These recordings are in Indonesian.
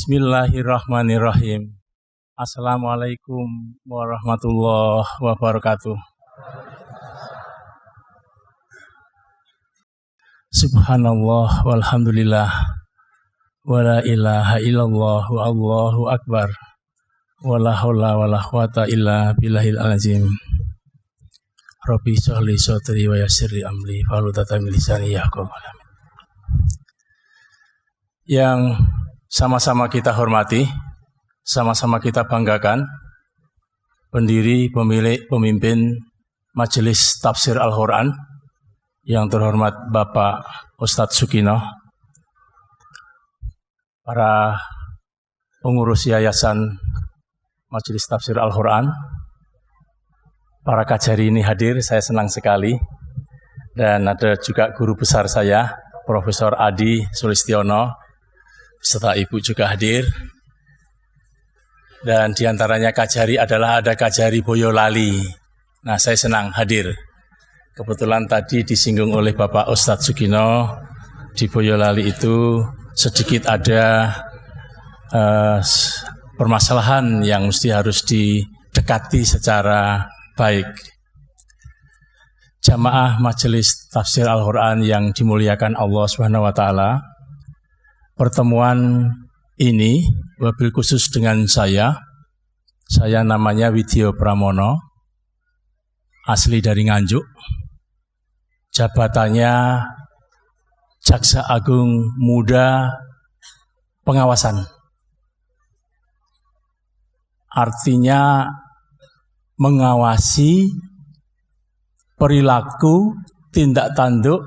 Bismillahirrahmanirrahim. Assalamualaikum warahmatullahi wabarakatuh. Subhanallah walhamdulillah wala ilaha illallah wallahu akbar wala haula wala quwata illa billahil azim. Rabbi sholli sotri wa yassirli amri wahlul min lisani yafqahu qawli. Yang sama-sama kita hormati, sama-sama kita banggakan, pendiri, pemilik, pemimpin Majelis Tafsir Al-Quran yang terhormat Bapak Ustadz Sukino, para pengurus Yayasan Majelis Tafsir Al-Quran, para kajari ini hadir, saya senang sekali. Dan ada juga guru besar saya, Profesor Adi Sulistiono, serta Ibu juga hadir. Dan diantaranya kajari adalah ada Kajari Boyolali. Nah, saya senang hadir. Kebetulan tadi disinggung oleh Bapak Ustadz Sukino, di Boyolali itu sedikit ada permasalahan yang mesti harus didekati secara baik. Jamaah Majelis Tafsir Al-Quran yang dimuliakan Allah Subhanahu wa Ta'ala, pertemuan ini wabil khusus dengan saya namanya Widyo Pramono, asli dari Nganjuk, jabatannya Jaksa Agung Muda Pengawasan. Artinya mengawasi perilaku, tindak tanduk,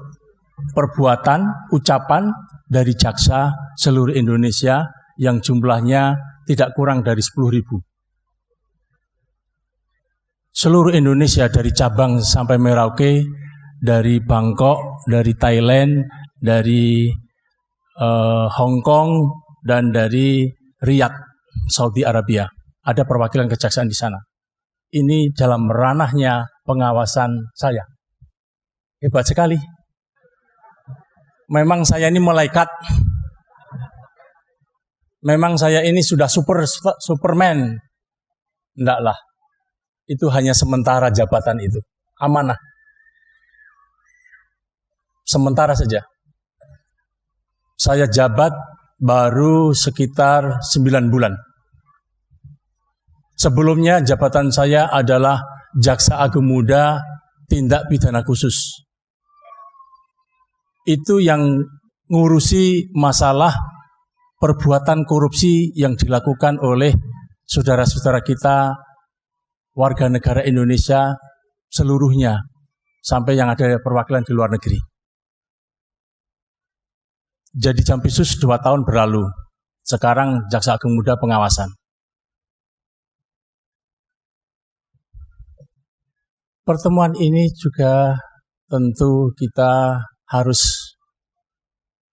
perbuatan, ucapan dari jaksa seluruh Indonesia yang jumlahnya tidak kurang dari 10.000. Seluruh Indonesia dari cabang sampai Merauke, dari Bangkok, dari Thailand, dari Hong Kong, dan dari Riyadh, Saudi Arabia. Ada perwakilan kejaksaan di sana. Ini dalam ranahnya pengawasan saya. Hebat sekali. Memang saya ini malaikat. Memang saya ini sudah Superman. Enggak lah. Itu hanya sementara jabatan itu. Amanah. Sementara saja. Saya jabat baru sekitar 9 bulan. Sebelumnya jabatan saya adalah Jaksa Agung Muda Tindak Pidana Khusus. Itu yang ngurusi masalah perbuatan korupsi yang dilakukan oleh saudara-saudara kita warga negara Indonesia seluruhnya, sampai yang ada perwakilan di luar negeri. Jadi Jampisus 2 tahun berlalu, sekarang Jaksa Agung Muda Pengawasan. Pertemuan ini juga tentu kita harus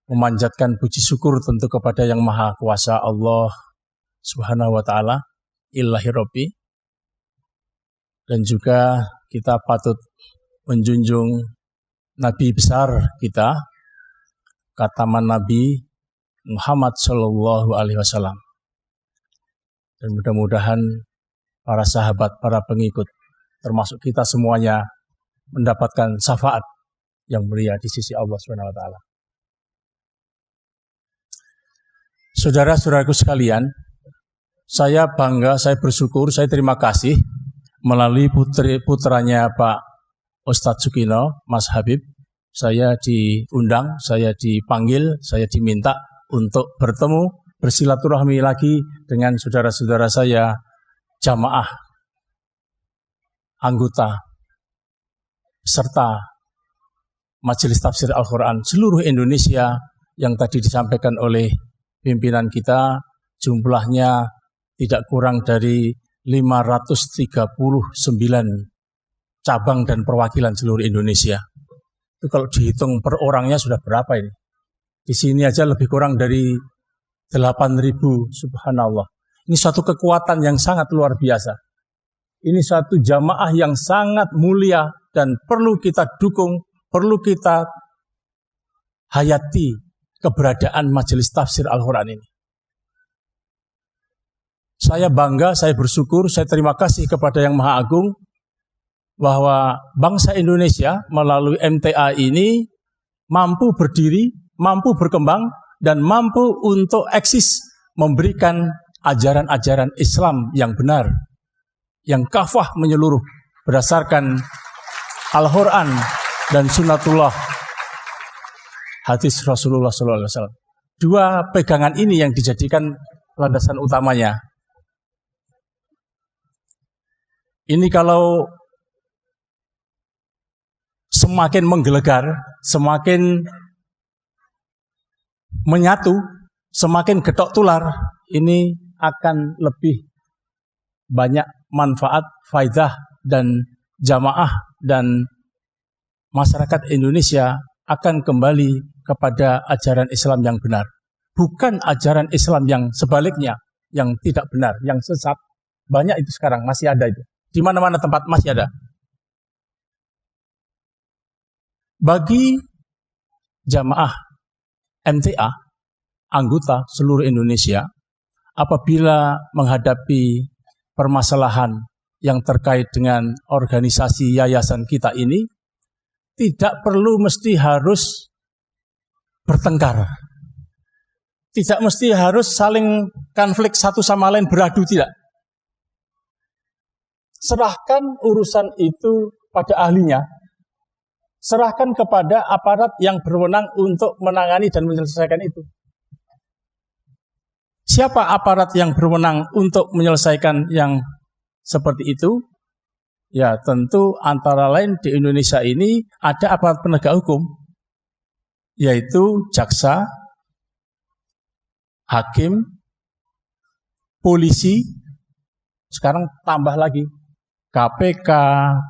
memanjatkan puji syukur tentu kepada Yang Maha Kuasa Allah Subhanahu wa Ta'ala, Ilahi Rabbi. Dan juga kita patut menjunjung Nabi besar kita, Khataman Nabi Muhammad Sallallahu Alaihi Wasallam. Dan mudah-mudahan para sahabat, para pengikut, termasuk kita semuanya mendapatkan syafaat yang mulia di sisi Allah Subhanahu wa Ta'ala. Saudara-saudaraku sekalian, saya bangga, saya bersyukur, saya terima kasih melalui putranya Pak Ustadz Sukino, Mas Habib, saya diundang, saya dipanggil, saya diminta untuk bertemu, bersilaturahmi lagi dengan saudara-saudara saya, jamaah, anggota, serta Majelis Tafsir Al-Quran seluruh Indonesia yang tadi disampaikan oleh pimpinan kita, jumlahnya tidak kurang dari 539 cabang dan perwakilan seluruh Indonesia. Itu kalau dihitung per orangnya sudah berapa ini? Di sini aja lebih kurang dari 8.000, subhanallah. Ini suatu kekuatan yang sangat luar biasa. Ini suatu jamaah yang sangat mulia dan perlu kita dukung, perlu kita hayati keberadaan Majelis Tafsir Al-Quran ini. Saya bangga, saya bersyukur, saya terima kasih kepada Yang Maha Agung bahwa bangsa Indonesia melalui MTA ini mampu berdiri, mampu berkembang, dan mampu untuk eksis memberikan ajaran-ajaran Islam yang benar, yang kafah menyeluruh berdasarkan Al-Quran dan Sunnatullah hadis Rasulullah SAW. Dua pegangan ini yang dijadikan landasan utamanya. Ini kalau semakin menggelegar, semakin menyatu, semakin getok tular, ini akan lebih banyak manfaat, faidah, dan jamaah dan masyarakat Indonesia akan kembali kepada ajaran Islam yang benar. Bukan ajaran Islam yang sebaliknya, yang tidak benar, yang sesat. Banyak itu sekarang, masih ada itu. Di mana-mana tempat masih ada. Bagi jamaah MTA, anggota seluruh Indonesia, apabila menghadapi permasalahan yang terkait dengan organisasi yayasan kita ini, tidak perlu mesti harus bertengkar. Tidak mesti harus saling konflik satu sama lain, beradu, tidak. Serahkan urusan itu pada ahlinya. Serahkan kepada aparat yang berwenang untuk menangani dan menyelesaikan itu. Siapa aparat yang berwenang untuk menyelesaikan yang seperti itu? Ya, tentu antara lain di Indonesia ini ada aparat penegak hukum, yaitu jaksa, hakim, polisi, sekarang tambah lagi KPK,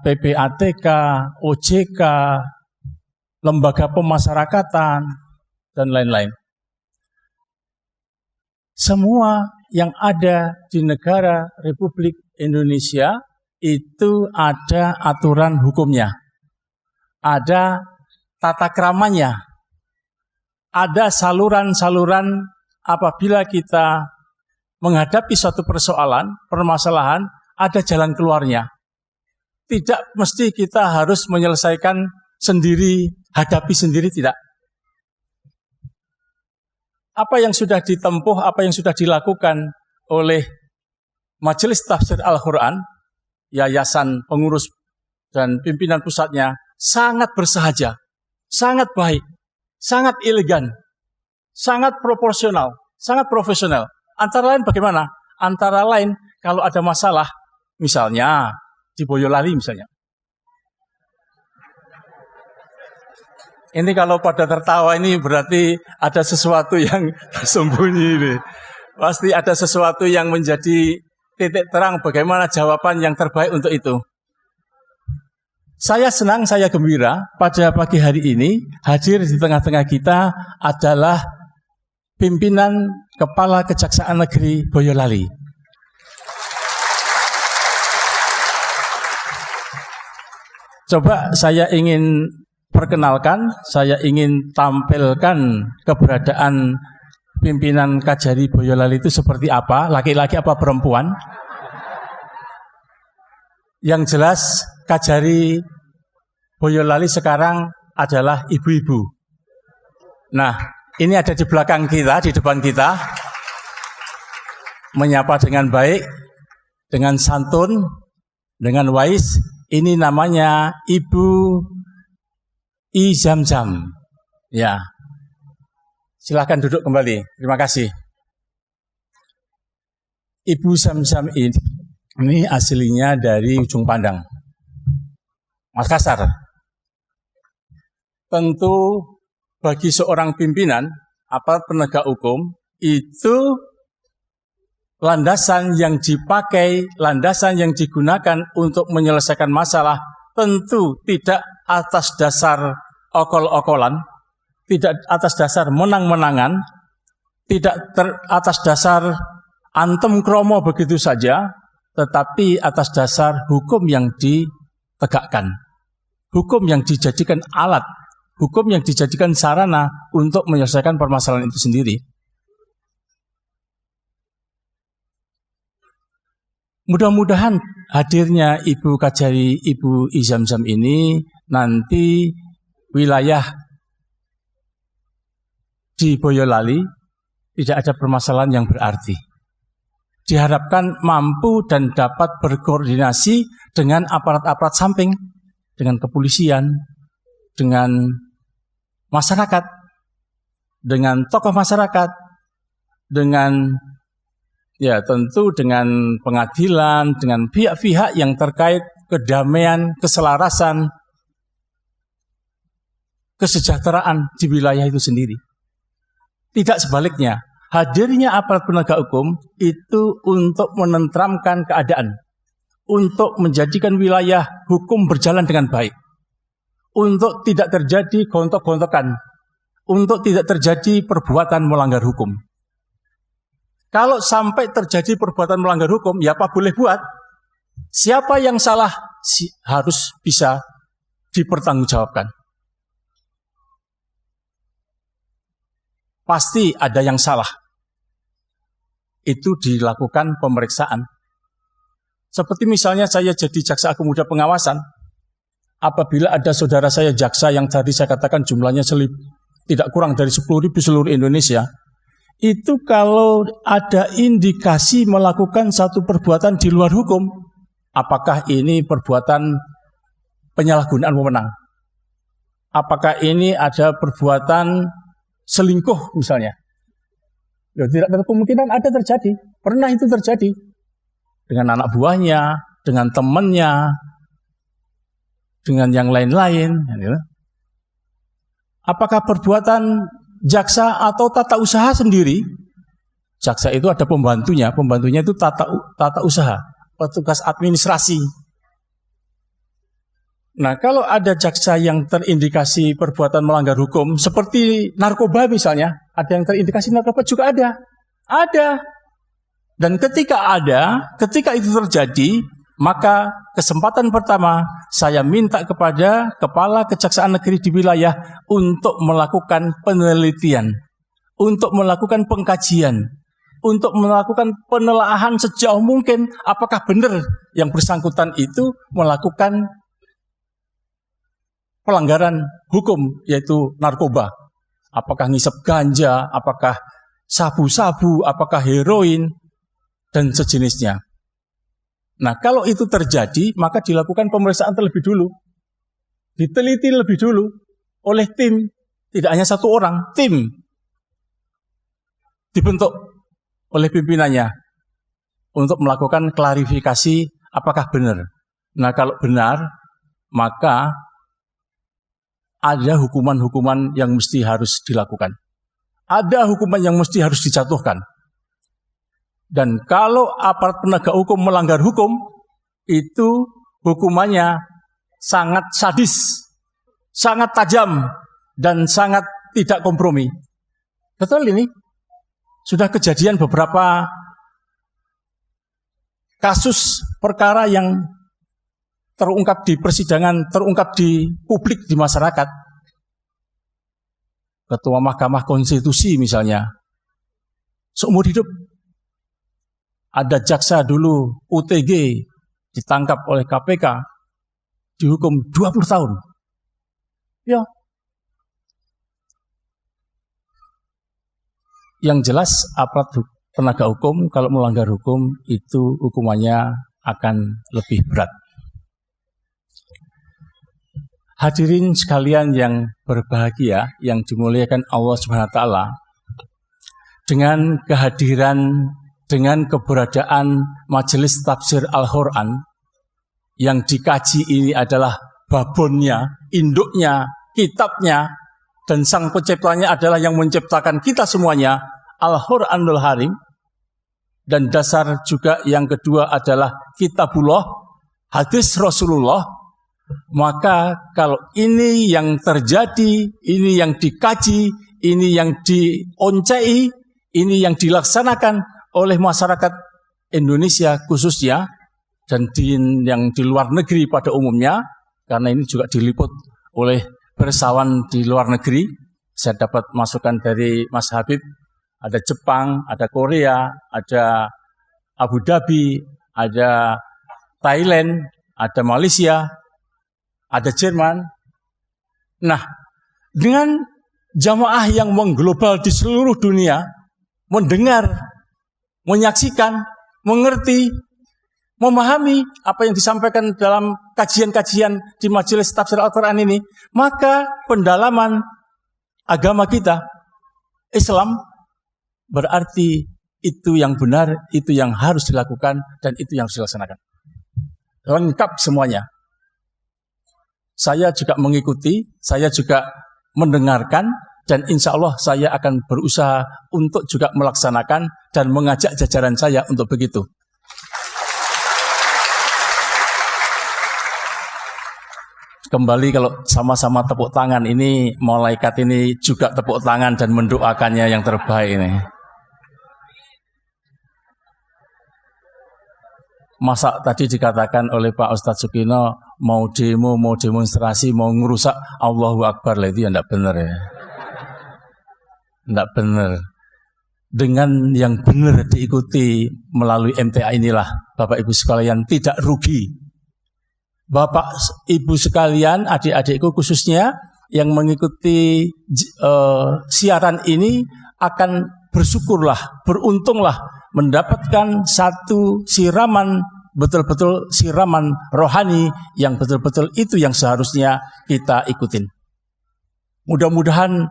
PPATK, OJK, lembaga pemasyarakatan, dan lain-lain. Semua yang ada di negara Republik Indonesia itu ada aturan hukumnya, ada tata keramanya, ada saluran-saluran apabila kita menghadapi suatu persoalan, permasalahan, ada jalan keluarnya. Tidak mesti kita harus menyelesaikan sendiri, hadapi sendiri, tidak. Apa yang sudah ditempuh, apa yang sudah dilakukan oleh Majelis Tafsir Al-Quran, yayasan pengurus dan pimpinan pusatnya, sangat bersahaja, sangat baik, sangat elegan, sangat proporsional, sangat profesional. Antara lain bagaimana? Antara lain kalau ada masalah, misalnya di Boyolali misalnya. Ini kalau pada tertawa ini berarti ada sesuatu yang tersembunyi ini. Pasti ada sesuatu yang menjadi titik terang bagaimana jawaban yang terbaik untuk itu. Saya senang, saya gembira pada pagi hari ini hadir di tengah-tengah kita adalah pimpinan Kepala Kejaksaan Negeri Boyolali. Coba saya ingin perkenalkan, saya ingin tampilkan keberadaan pimpinan Kajari Boyolali itu seperti apa, laki-laki apa perempuan. Yang jelas Kajari Boyolali sekarang adalah ibu-ibu. Nah, ini ada di belakang kita, di depan kita, menyapa dengan baik, dengan santun, dengan wais. Ini namanya Ibu I Zamzam. Ya, silakan duduk kembali. Terima kasih. Ibu Zamzam ini aslinya dari Ujung Pandang, Makassar. Tentu bagi seorang pimpinan aparat penegak hukum itu landasan yang dipakai, landasan yang digunakan untuk menyelesaikan masalah tentu tidak atas dasar okol-okolan, tidak atas dasar menang-menangan, tidak atas dasar antem kromo begitu saja, tetapi atas dasar hukum yang ditegakkan, hukum yang dijadikan alat, hukum yang dijadikan sarana untuk menyelesaikan permasalahan itu sendiri. Mudah-mudahan hadirnya Ibu Kajari, Ibu Izamzam ini nanti wilayah di Boyolali tidak ada permasalahan yang berarti. Diharapkan mampu dan dapat berkoordinasi dengan aparat-aparat samping, dengan kepolisian, dengan masyarakat, dengan tokoh masyarakat, dengan tentu dengan pengadilan, dengan pihak-pihak yang terkait kedamaian, keselarasan, kesejahteraan di wilayah itu sendiri. Tidak sebaliknya, hadirnya aparat penegak hukum itu untuk menenteramkan keadaan, untuk menjadikan wilayah hukum berjalan dengan baik, untuk tidak terjadi gontok-gontokan, untuk tidak terjadi perbuatan melanggar hukum. Kalau sampai terjadi perbuatan melanggar hukum, ya apa boleh buat. Siapa yang salah harus bisa dipertanggungjawabkan. Pasti ada yang salah. Itu dilakukan pemeriksaan. Seperti misalnya saya jadi jaksa agung muda pengawasan. Apabila ada saudara saya jaksa yang tadi saya katakan jumlahnya tidak kurang dari 10.000 seluruh Indonesia, itu kalau ada indikasi melakukan satu perbuatan di luar hukum, apakah ini perbuatan penyalahgunaan wewenang? Apakah ini ada perbuatan selingkuh misalnya? Ya, tidak ada kemungkinan ada terjadi. Pernah itu terjadi. Dengan anak buahnya, dengan temannya, dengan yang lain-lain. Apakah perbuatan jaksa atau tata usaha sendiri? Jaksa itu ada pembantunya itu tata usaha, petugas administrasi. Nah, kalau ada jaksa yang terindikasi perbuatan melanggar hukum, seperti narkoba misalnya, ada yang terindikasi narkoba juga ada. Ada. Dan ketika itu terjadi, maka kesempatan pertama saya minta kepada Kepala Kejaksaan Negeri di wilayah untuk melakukan penelitian, untuk melakukan pengkajian, untuk melakukan penelaahan sejauh mungkin apakah benar yang bersangkutan itu melakukan pelanggaran hukum, yaitu narkoba. Apakah ngisep ganja, apakah sabu-sabu, apakah heroin, dan sejenisnya. Nah, kalau itu terjadi, maka dilakukan pemeriksaan terlebih dulu. Diteliti lebih dulu oleh tim. Tidak hanya satu orang, tim. Dibentuk oleh pimpinannya untuk melakukan klarifikasi apakah benar. Nah, kalau benar, maka ada hukuman-hukuman yang mesti harus dilakukan. Ada hukuman yang mesti harus dijatuhkan. Dan kalau aparat penegak hukum melanggar hukum, itu hukumannya sangat sadis, sangat tajam, dan sangat tidak kompromi. Betul ini? Sudah kejadian beberapa kasus perkara yang terungkap di persidangan, terungkap di publik, di masyarakat. Ketua Mahkamah Konstitusi misalnya, seumur hidup. Ada jaksa dulu UTG ditangkap oleh KPK, dihukum 20 tahun. Ya. Yang jelas aparat penegak hukum kalau melanggar hukum itu hukumannya akan lebih berat. Hadirin sekalian yang berbahagia, yang dimuliakan Allah Subhanahu wa taala, dengan kehadiran, dengan keberadaan Majelis Tafsir Al-Quran yang dikaji ini adalah babonnya, induknya, kitabnya, dan sang penciptanya adalah yang menciptakan kita semuanya, Al-Quranul Harim. Dan dasar juga yang kedua adalah Kitabullah, hadis Rasulullah. Maka kalau ini yang terjadi, ini yang dikaji, ini yang dioncei, ini yang dilaksanakan oleh masyarakat Indonesia khususnya, dan yang di luar negeri pada umumnya, karena ini juga diliput oleh bersawan di luar negeri. Saya dapat masukan dari Mas Habib, ada Jepang, ada Korea, ada Abu Dhabi, ada Thailand, ada Malaysia, ada Jerman. Nah, dengan jamaah yang mengglobal di seluruh dunia, mendengar, menyaksikan, mengerti, memahami apa yang disampaikan dalam kajian-kajian di majelis tafsir Al-Quran ini, maka pendalaman agama kita, Islam, berarti itu yang benar, itu yang harus dilakukan, dan itu yang harus dilaksanakan. Lengkap semuanya. Saya juga mengikuti, saya juga mendengarkan, dan insya Allah saya akan berusaha untuk juga melaksanakan dan mengajak jajaran saya untuk begitu. Kembali kalau sama-sama tepuk tangan, ini malaikat ini juga tepuk tangan dan mendoakannya yang terbaik ini. Masa tadi dikatakan oleh Pak Ustadz Sukino mau demo, mau demonstrasi, mau ngerusak Allahu Akbar lah, itu ya enggak benar ya. Enggak benar. Dengan yang benar diikuti melalui MTA inilah Bapak Ibu sekalian tidak rugi. Bapak Ibu sekalian, adik-adikku khususnya yang mengikuti siaran ini akan bersyukurlah, beruntunglah mendapatkan satu siraman, betul-betul siraman rohani yang betul-betul itu yang seharusnya kita ikutin. Mudah-mudahan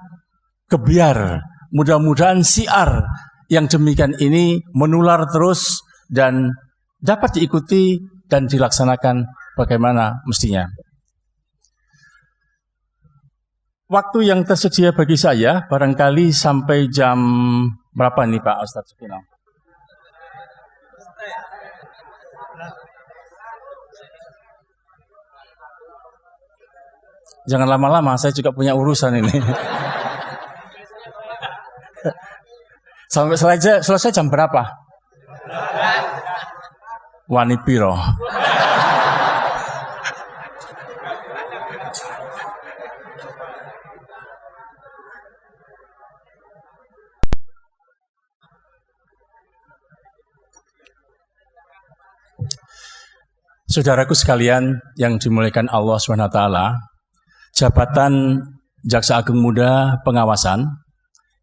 kebiar, mudah-mudahan siar yang demikian ini menular terus dan dapat diikuti dan dilaksanakan bagaimana mestinya. Waktu yang tersedia bagi saya barangkali sampai jam berapa nih Pak Ustadz Sukino? Jangan lama-lama, saya juga punya urusan ini. Sampai selesai jam berapa? Wani piro. Saudaraku sekalian yang dimuliakan Allah SWT, jabatan Jaksa Agung Muda Pengawasan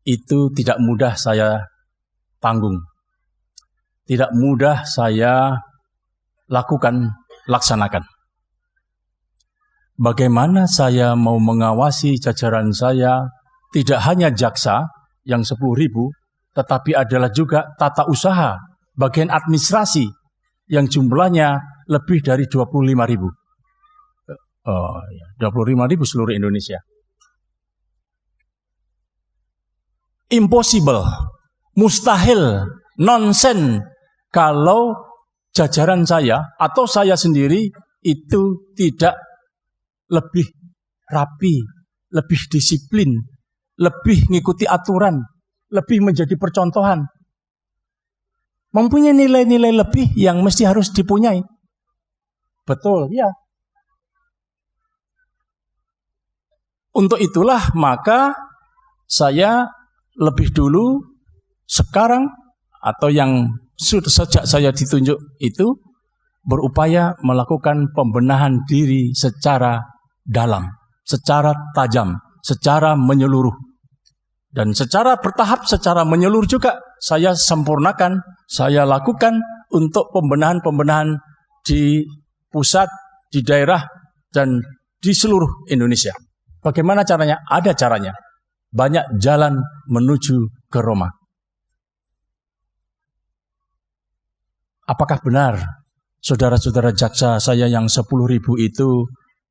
itu tidak mudah saya tanggung. Tidak mudah saya laksanakan. Bagaimana saya mau mengawasi jajaran saya, tidak hanya jaksa yang 10.000, tetapi adalah juga tata usaha, bagian administrasi yang jumlahnya lebih dari 25.000. 25.000 seluruh Indonesia. Impossible, mustahil, nonsen kalau jajaran saya atau saya sendiri itu tidak lebih rapi, lebih disiplin, lebih mengikuti aturan, lebih menjadi percontohan. Mempunyai nilai-nilai lebih yang mesti harus dipunyai. Betul, ya. Untuk itulah maka saya lebih dulu sekarang atau yang sejak saya ditunjuk itu berupaya melakukan pembenahan diri secara dalam, secara tajam, secara menyeluruh. Dan secara bertahap, secara menyeluruh juga saya sempurnakan, saya lakukan untuk pembenahan-pembenahan di pusat, di daerah, dan di seluruh Indonesia. Bagaimana caranya? Ada caranya. Banyak jalan menuju ke Roma. Apakah benar saudara-saudara jaksa saya yang 10.000 itu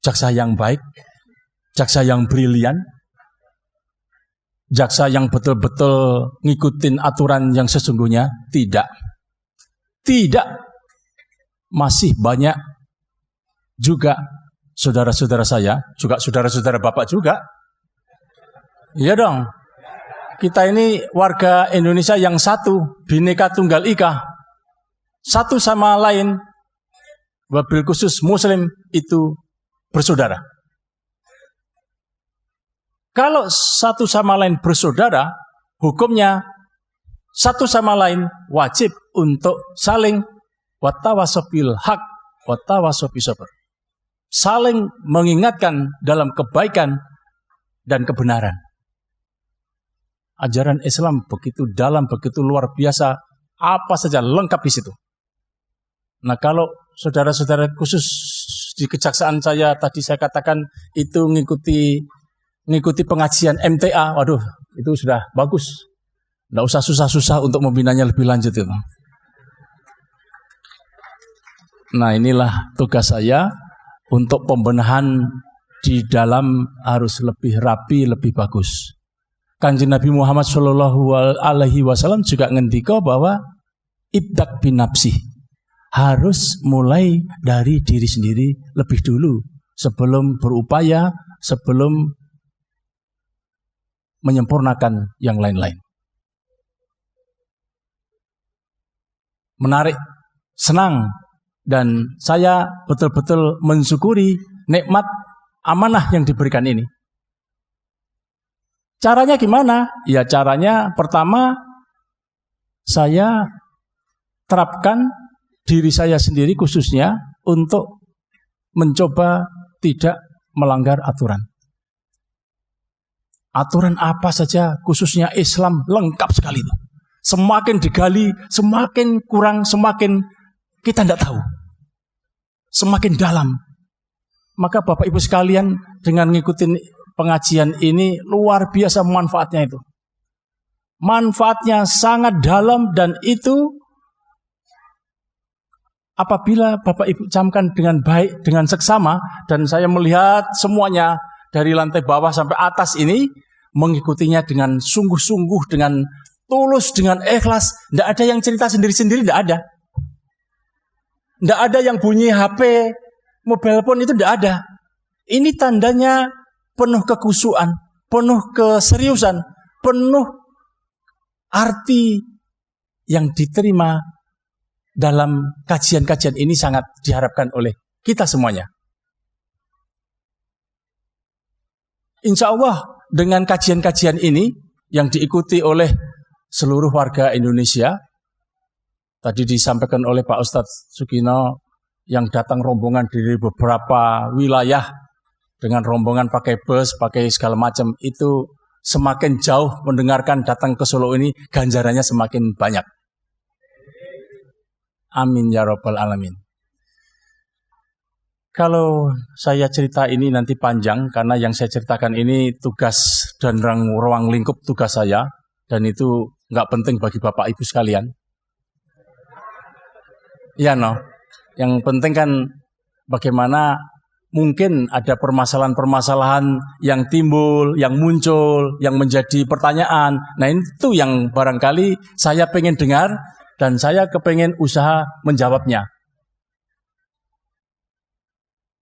jaksa yang baik, jaksa yang brilian, jaksa yang betul-betul ngikutin aturan yang sesungguhnya? Tidak. Tidak. Masih banyak juga saudara-saudara saya, juga saudara-saudara Bapak juga. Iya dong. Kita ini warga Indonesia yang satu, Bhinneka Tunggal Ika. Satu sama lain, wabil khusus Muslim itu bersaudara. Kalau satu sama lain bersaudara, hukumnya satu sama lain wajib untuk saling wattawasau bil haq, wattawasau bis sabr. Saling mengingatkan dalam kebaikan dan kebenaran. Ajaran Islam begitu dalam, begitu luar biasa, apa saja lengkap di situ. Nah, kalau saudara-saudara khusus di kejaksaan saya tadi saya katakan itu ngikuti pengajian MTA, waduh, itu sudah bagus. Tidak usah susah-susah untuk membinanya lebih lanjut itu. Nah, inilah tugas saya untuk pembenahan di dalam harus lebih rapi, lebih bagus. Kanjeng Nabi Muhammad SAW juga ngendika bahwa ibdak bin nafsi, harus mulai dari diri sendiri lebih dulu sebelum berupaya, sebelum menyempurnakan yang lain-lain. Menarik, senang, dan saya betul-betul mensyukuri nikmat amanah yang diberikan ini. Caranya gimana? Ya, caranya pertama saya terapkan diri saya sendiri khususnya untuk mencoba tidak melanggar aturan. Aturan apa saja khususnya Islam lengkap sekali itu. Semakin digali, semakin kurang, semakin kita tidak tahu. Semakin dalam. Maka Bapak Ibu sekalian dengan ngikutin pengajian ini luar biasa manfaatnya itu. Manfaatnya sangat dalam dan itu apabila Bapak Ibu camkan dengan baik, dengan seksama, dan saya melihat semuanya dari lantai bawah sampai atas ini mengikutinya dengan sungguh-sungguh, dengan tulus, dengan ikhlas. Tidak ada yang cerita sendiri-sendiri, tidak ada. Tidak ada yang bunyi HP, mobile phone, itu tidak ada. Ini tandanya penuh kekhusyuan, penuh keseriusan, penuh arti yang diterima dalam kajian-kajian ini sangat diharapkan oleh kita semuanya. Insya Allah dengan kajian-kajian ini yang diikuti oleh seluruh warga Indonesia, tadi disampaikan oleh Pak Ustadz Sukino yang datang rombongan dari beberapa wilayah dengan rombongan pakai bus, pakai segala macam, itu semakin jauh mendengarkan datang ke Solo ini, ganjarannya semakin banyak. Amin ya rabbal alamin. Kalau saya cerita ini nanti panjang, karena yang saya ceritakan ini tugas dan ruang lingkup tugas saya, dan itu nggak penting bagi Bapak Ibu sekalian. Ya yang penting kan bagaimana mungkin ada permasalahan-permasalahan yang timbul, yang muncul, yang menjadi pertanyaan. Nah itu yang barangkali saya pengen dengar dan saya kepengen usaha menjawabnya.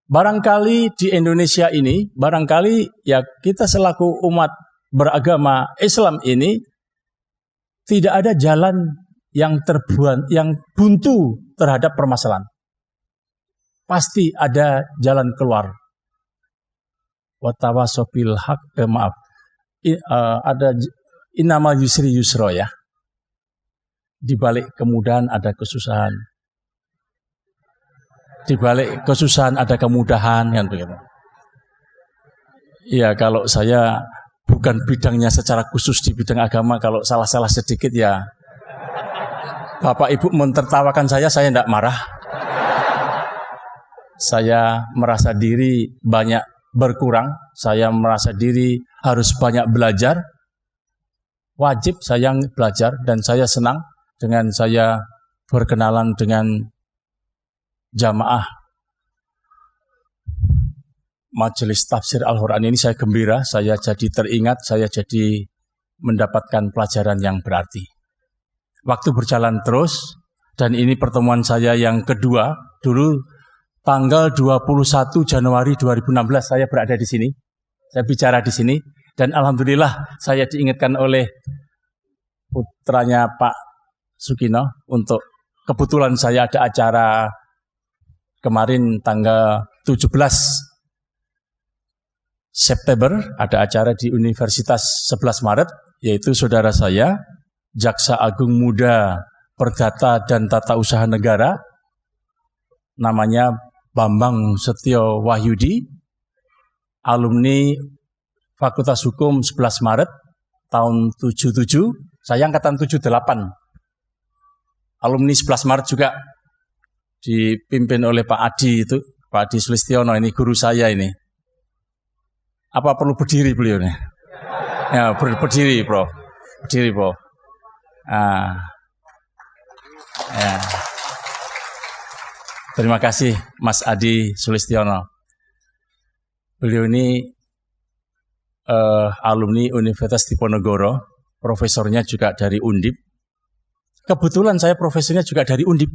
Barangkali di Indonesia ini, barangkali ya kita selaku umat beragama Islam ini tidak ada jalan yang buntu terhadap permasalahan. Pasti ada jalan keluar. Wattawasau bil haq, ada innamal yusri yusra ya. Di balik kemudahan ada kesusahan. Di balik kesusahan ada kemudahan kan begitu. Ya kalau saya bukan bidangnya secara khusus di bidang agama, kalau salah-salah sedikit ya Bapak Ibu mentertawakan saya tidak marah. Saya merasa diri banyak berkurang, saya merasa diri harus banyak belajar. Wajib saya belajar dan saya senang dengan saya berkenalan dengan jamaah Majelis Tafsir Al-Quran ini. Saya gembira, saya jadi teringat, saya jadi mendapatkan pelajaran yang berarti. Waktu berjalan terus dan ini pertemuan saya yang kedua. Dulu tanggal 21 Januari 2016 saya berada di sini. Saya bicara di sini dan alhamdulillah saya diingatkan oleh putranya Pak Sukino untuk kebetulan saya ada acara kemarin tanggal 17 September, ada acara di Universitas 11 Maret, yaitu saudara saya Jaksa Agung Muda Perdata dan Tata Usaha Negara namanya Bambang Setio Wahyudi, alumni Fakultas Hukum 11 Maret tahun 77, saya angkatan 78. Alumni 11 Maret juga dipimpin oleh Pak Adi itu, Pak Adi Sulistiono, ini guru saya ini. Apa perlu berdiri beliau nih? Ya, berdiri, Bro. Berdiri, Bro. Ya. Terima kasih Mas Adi Sulistiono. Beliau ini alumni Universitas Diponegoro, profesornya juga dari Undip. Kebetulan saya profesornya juga dari Undip,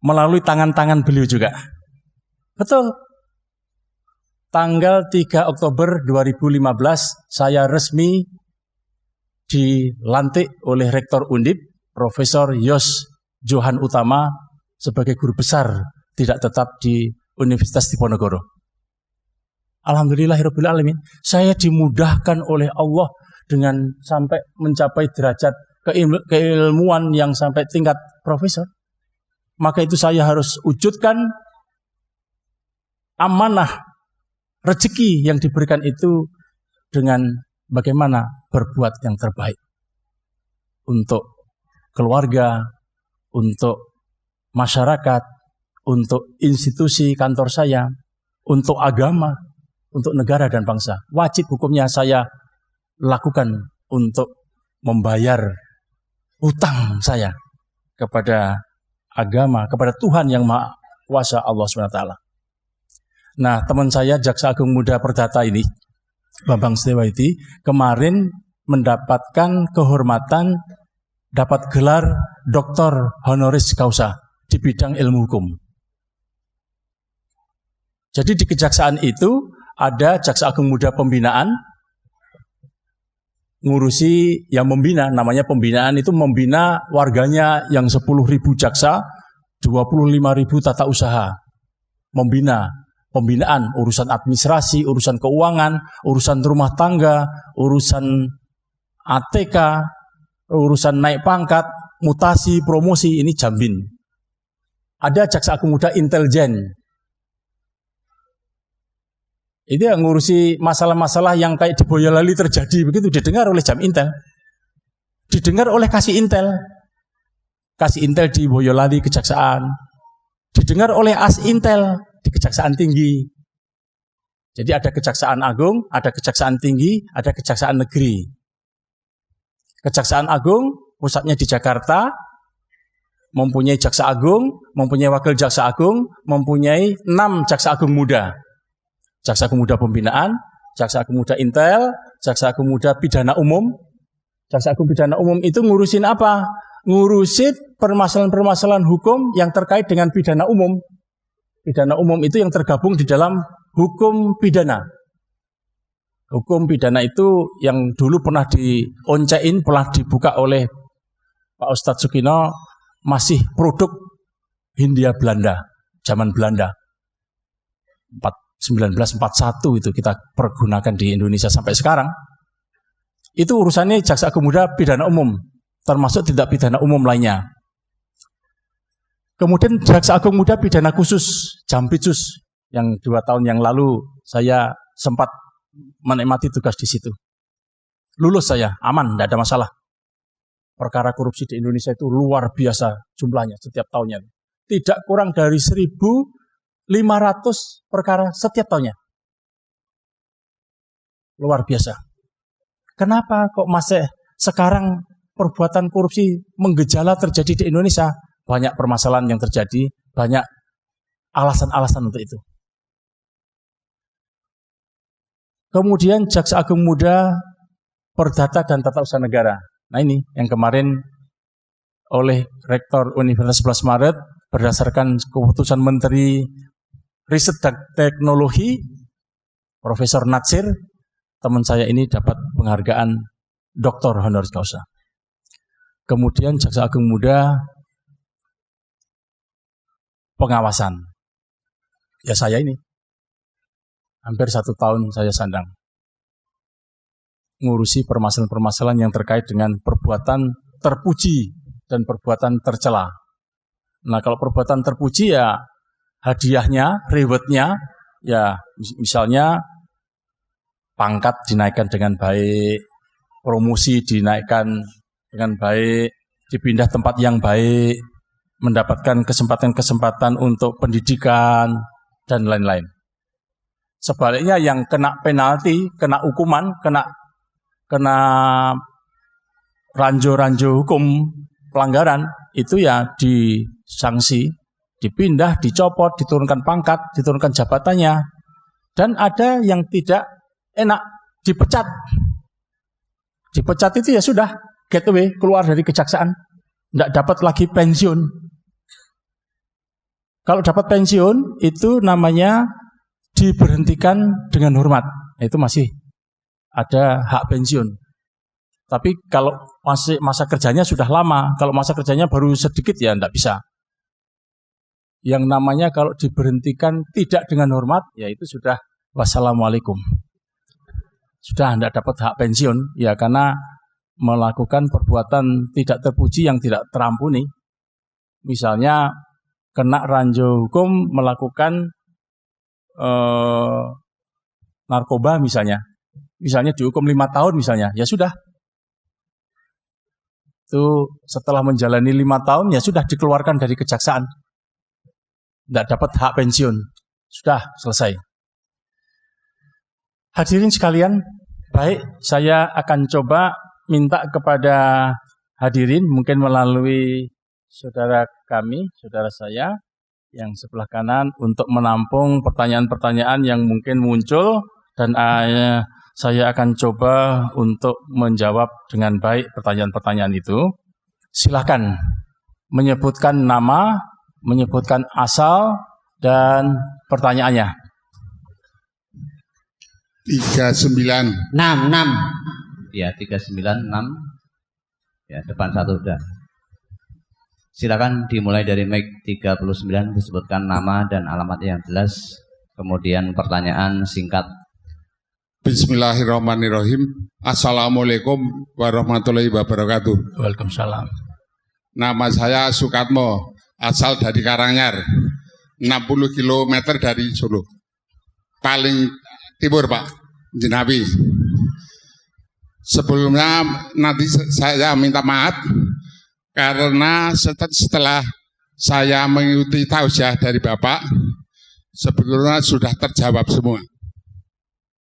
melalui tangan-tangan beliau juga. Betul. Tanggal 3 Oktober 2015 saya resmi dilantik oleh Rektor Undip, Profesor Yos Johan Utama, sebagai guru besar tidak tetap di Universitas Diponegoro. Alhamdulillahirabbil alamin, saya dimudahkan oleh Allah dengan sampai mencapai derajat keilmuan yang sampai tingkat profesor. Maka itu saya harus wujudkan amanah rezeki yang diberikan itu dengan bagaimana berbuat yang terbaik untuk keluarga, untuk masyarakat, untuk institusi kantor saya, untuk agama, untuk negara dan bangsa. Wajib hukumnya saya lakukan untuk membayar hutang saya kepada agama, kepada Tuhan yang Maha Kuasa, Allah SWT. Nah, teman saya Jaksa Agung Muda Perdata ini, Bambang Setio Wahyudi, kemarin mendapatkan kehormatan dapat gelar Doktor Honoris Causa di bidang ilmu hukum. Jadi di kejaksaan itu ada Jaksa Agung Muda Pembinaan, ngurusi yang membina, namanya pembinaan itu membina warganya yang 10.000 jaksa, 25.000 tata usaha. Pembinaan, urusan administrasi, urusan keuangan, urusan rumah tangga, urusan ATK, urusan naik pangkat, mutasi, promosi, ini Jambin. Ada Jaksa Agung Muda Intelijen. Itu yang ngurusi masalah-masalah yang kayak di Boyolali terjadi, begitu didengar oleh Jam Intel. Didengar oleh Kasih Intel. Kasih Intel di Boyolali Kejaksaan. Didengar oleh As Intel di Kejaksaan Tinggi. Jadi ada Kejaksaan Agung, ada Kejaksaan Tinggi, ada Kejaksaan Negeri. Kejaksaan Agung pusatnya di Jakarta, mempunyai Jaksa Agung, mempunyai Wakil Jaksa Agung, mempunyai 6 Jaksa Agung Muda. Jaksa Agung Muda Pembinaan, Jaksa Agung Muda Intel, Jaksa Agung Muda Pidana Umum. Jaksa Agung Pidana Umum itu ngurusin apa? Ngurusin permasalahan-permasalahan hukum yang terkait dengan pidana umum. Pidana umum itu yang tergabung di dalam hukum pidana. Hukum pidana itu yang dulu pernah dioncein, pernah dibuka oleh Pak Ustadz Sukino, masih produk Hindia Belanda, zaman Belanda. 1941 itu kita pergunakan di Indonesia sampai sekarang. Itu urusannya Jaksa Agung Muda Pidana Umum, termasuk tindak pidana umum lainnya. Kemudian Jaksa Agung Muda Pidana Khusus, Jampitsus, yang 2 tahun yang lalu saya sempat menikmati tugas di situ. Lulus saya, aman, tidak ada masalah. Perkara korupsi di Indonesia itu luar biasa jumlahnya setiap tahunnya. Tidak kurang dari 1.500 perkara setiap tahunnya. Luar biasa. Kenapa kok masih sekarang perbuatan korupsi menggejala terjadi di Indonesia? Banyak permasalahan yang terjadi, banyak alasan-alasan untuk itu. Kemudian Jaksa Agung Muda Perdata dan Tata Usaha Negara. Nah ini yang kemarin oleh Rektor Universitas 11 Maret berdasarkan keputusan Menteri Riset dan Teknologi Profesor Natsir, teman saya ini dapat penghargaan Doktor Honoris Causa. Kemudian Jaksa Agung Muda Pengawasan. Ya saya ini. Hampir 1 tahun saya sandang. Ngurusi permasalahan-permasalahan yang terkait dengan perbuatan terpuji dan perbuatan tercela. Nah kalau perbuatan terpuji ya hadiahnya, rewardnya, ya misalnya pangkat dinaikkan dengan baik, promosi dinaikkan dengan baik, dipindah tempat yang baik, mendapatkan kesempatan-kesempatan untuk pendidikan, dan lain-lain. Sebaliknya yang kena penalti, kena hukuman, kena ranjo-ranjo hukum pelanggaran, itu ya disanksi, dipindah, dicopot, diturunkan pangkat, diturunkan jabatannya. Dan ada yang tidak enak, dipecat. Dipecat itu ya sudah, get away, keluar dari kejaksaan. Tidak dapat lagi pensiun. Kalau dapat pensiun, itu namanya diberhentikan dengan hormat. Itu masih ada hak pensiun. Tapi kalau masih masa kerjanya sudah lama, kalau masa kerjanya baru sedikit ya tidak bisa. Yang namanya kalau diberhentikan tidak dengan hormat, ya itu sudah wassalamualaikum. Sudah tidak dapat hak pensiun, ya karena melakukan perbuatan tidak terpuji yang tidak terampuni. Misalnya kena ranjo hukum melakukan narkoba misalnya dihukum 5 tahun misalnya, ya sudah. Itu setelah menjalani 5 tahun ya sudah dikeluarkan dari kejaksaan. Tidak dapat hak pensiun. Sudah selesai. Hadirin sekalian, baik, saya akan coba minta kepada hadirin mungkin melalui saudara kami, saudara saya yang sebelah kanan untuk menampung pertanyaan-pertanyaan yang mungkin muncul dan saya akan coba untuk menjawab dengan baik pertanyaan-pertanyaan itu. Silakan menyebutkan nama, menyebutkan asal dan pertanyaannya. 39. 6. Ya, 396. Ya, depan satu udah. Silakan dimulai dari mic 39, disebutkan nama dan alamat yang jelas. Kemudian pertanyaan singkat. Bismillahirrahmanirrahim. Assalamualaikum warahmatullahi wabarakatuh. Waalaikumsalam. Nama saya Sukatmo, asal dari Karanganyar, 60 km dari Solo. Paling timur Pak, Jinawi. Sebelumnya nanti saya minta maaf karena setelah saya mengikuti tausiah dari Bapak, sebetulnya sudah terjawab semua.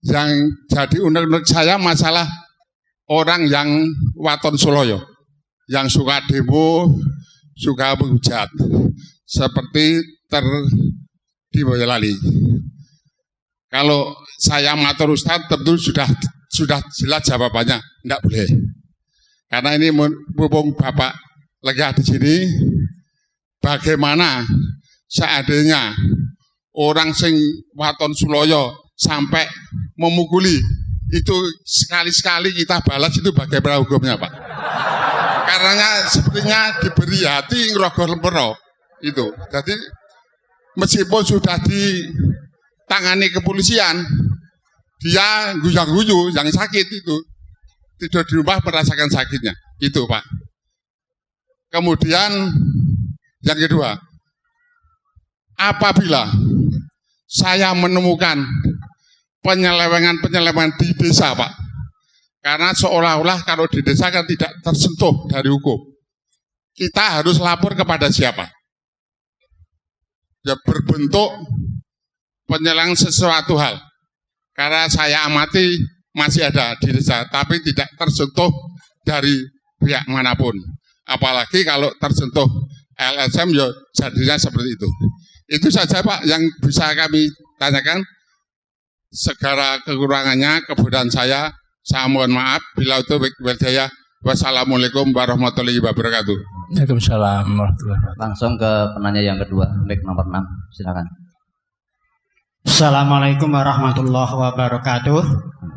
Yang jadi unek-unek saya masalah orang yang waton Soloyo, yang suka demo, suka menghujat, seperti di Boyolali. Kalau saya matur Ustadz tentu sudah jelas jawabannya, tidak boleh. Karena ini mumpung Bapak lega di sini, bagaimana seandainya orang sing waton Suloyo sampai memukuli, itu sekali-sekali kita balas, itu bagaimana hukumnya Pak? Karena sepertinya diberi hati ngerogoh lempero itu. Jadi meskipun sudah ditangani kepolisian, dia guyu-guyu yang sakit itu tidur di rumah merasakan sakitnya, itu Pak. Kemudian yang kedua, apabila saya menemukan penyelewengan di desa Pak, karena seolah-olah kalau di desa kan tidak tersentuh dari hukum, kita harus lapor kepada siapa? Ya berbentuk penyelewengan sesuatu hal. Karena saya amati masih ada di desa, tapi tidak tersentuh dari pihak manapun. Apalagi kalau tersentuh LSM, ya jadinya seperti itu. Itu saja Pak yang bisa kami tanyakan. Segala kekurangannya, kebodohan saya mohon maaf. Bila itu berdaya. Wassalamualaikum warahmatullahi wabarakatuh. Waalaikumsalam warahmatullahi wabarakatuh. Langsung ke penanya yang kedua, mic nomor 6, silakan. Assalamualaikum warahmatullahi wabarakatuh.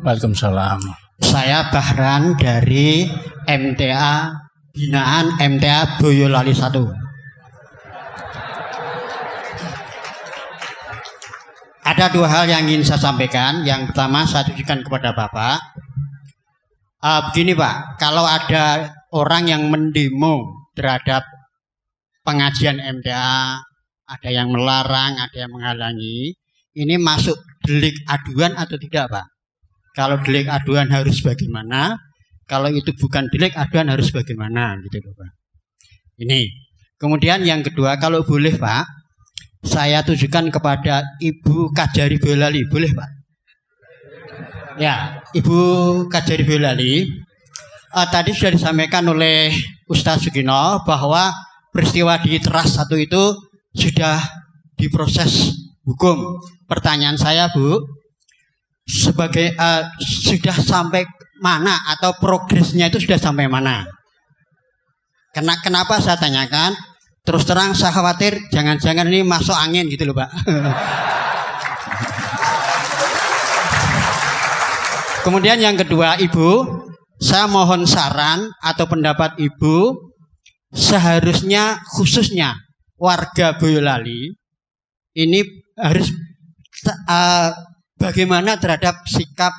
Waalaikumsalam. Saya Bahran dari MTA Binaan MTA Boyolali 1. Ada 2 hal yang ingin saya sampaikan. Yang pertama saya tujukan kepada Bapak. Begini Pak, kalau ada orang yang mendemo terhadap pengajian MTA ada yang melarang, ada yang menghalangi. Ini masuk delik aduan atau tidak, Pak? Kalau delik aduan harus bagaimana? Kalau itu bukan delik aduan harus bagaimana, gitu loh, Pak. Ini. Kemudian yang kedua, kalau boleh, Pak, saya tujukan kepada Ibu Kajari Boyolali, boleh, Pak? Ya, Ibu Kajari Boyolali, tadi sudah disampaikan oleh Ustadz Sugino bahwa peristiwa di Teras 1 itu sudah diproses hukum. Pertanyaan saya, Bu, sebagai sudah sampai mana atau progresnya itu sudah sampai mana? Kenapa saya tanyakan? Terus terang saya khawatir jangan-jangan ini masuk angin gitu loh, Pak. Kemudian yang kedua, Ibu, saya mohon saran atau pendapat Ibu, seharusnya khususnya warga Boyolali ini harus bagaimana terhadap sikap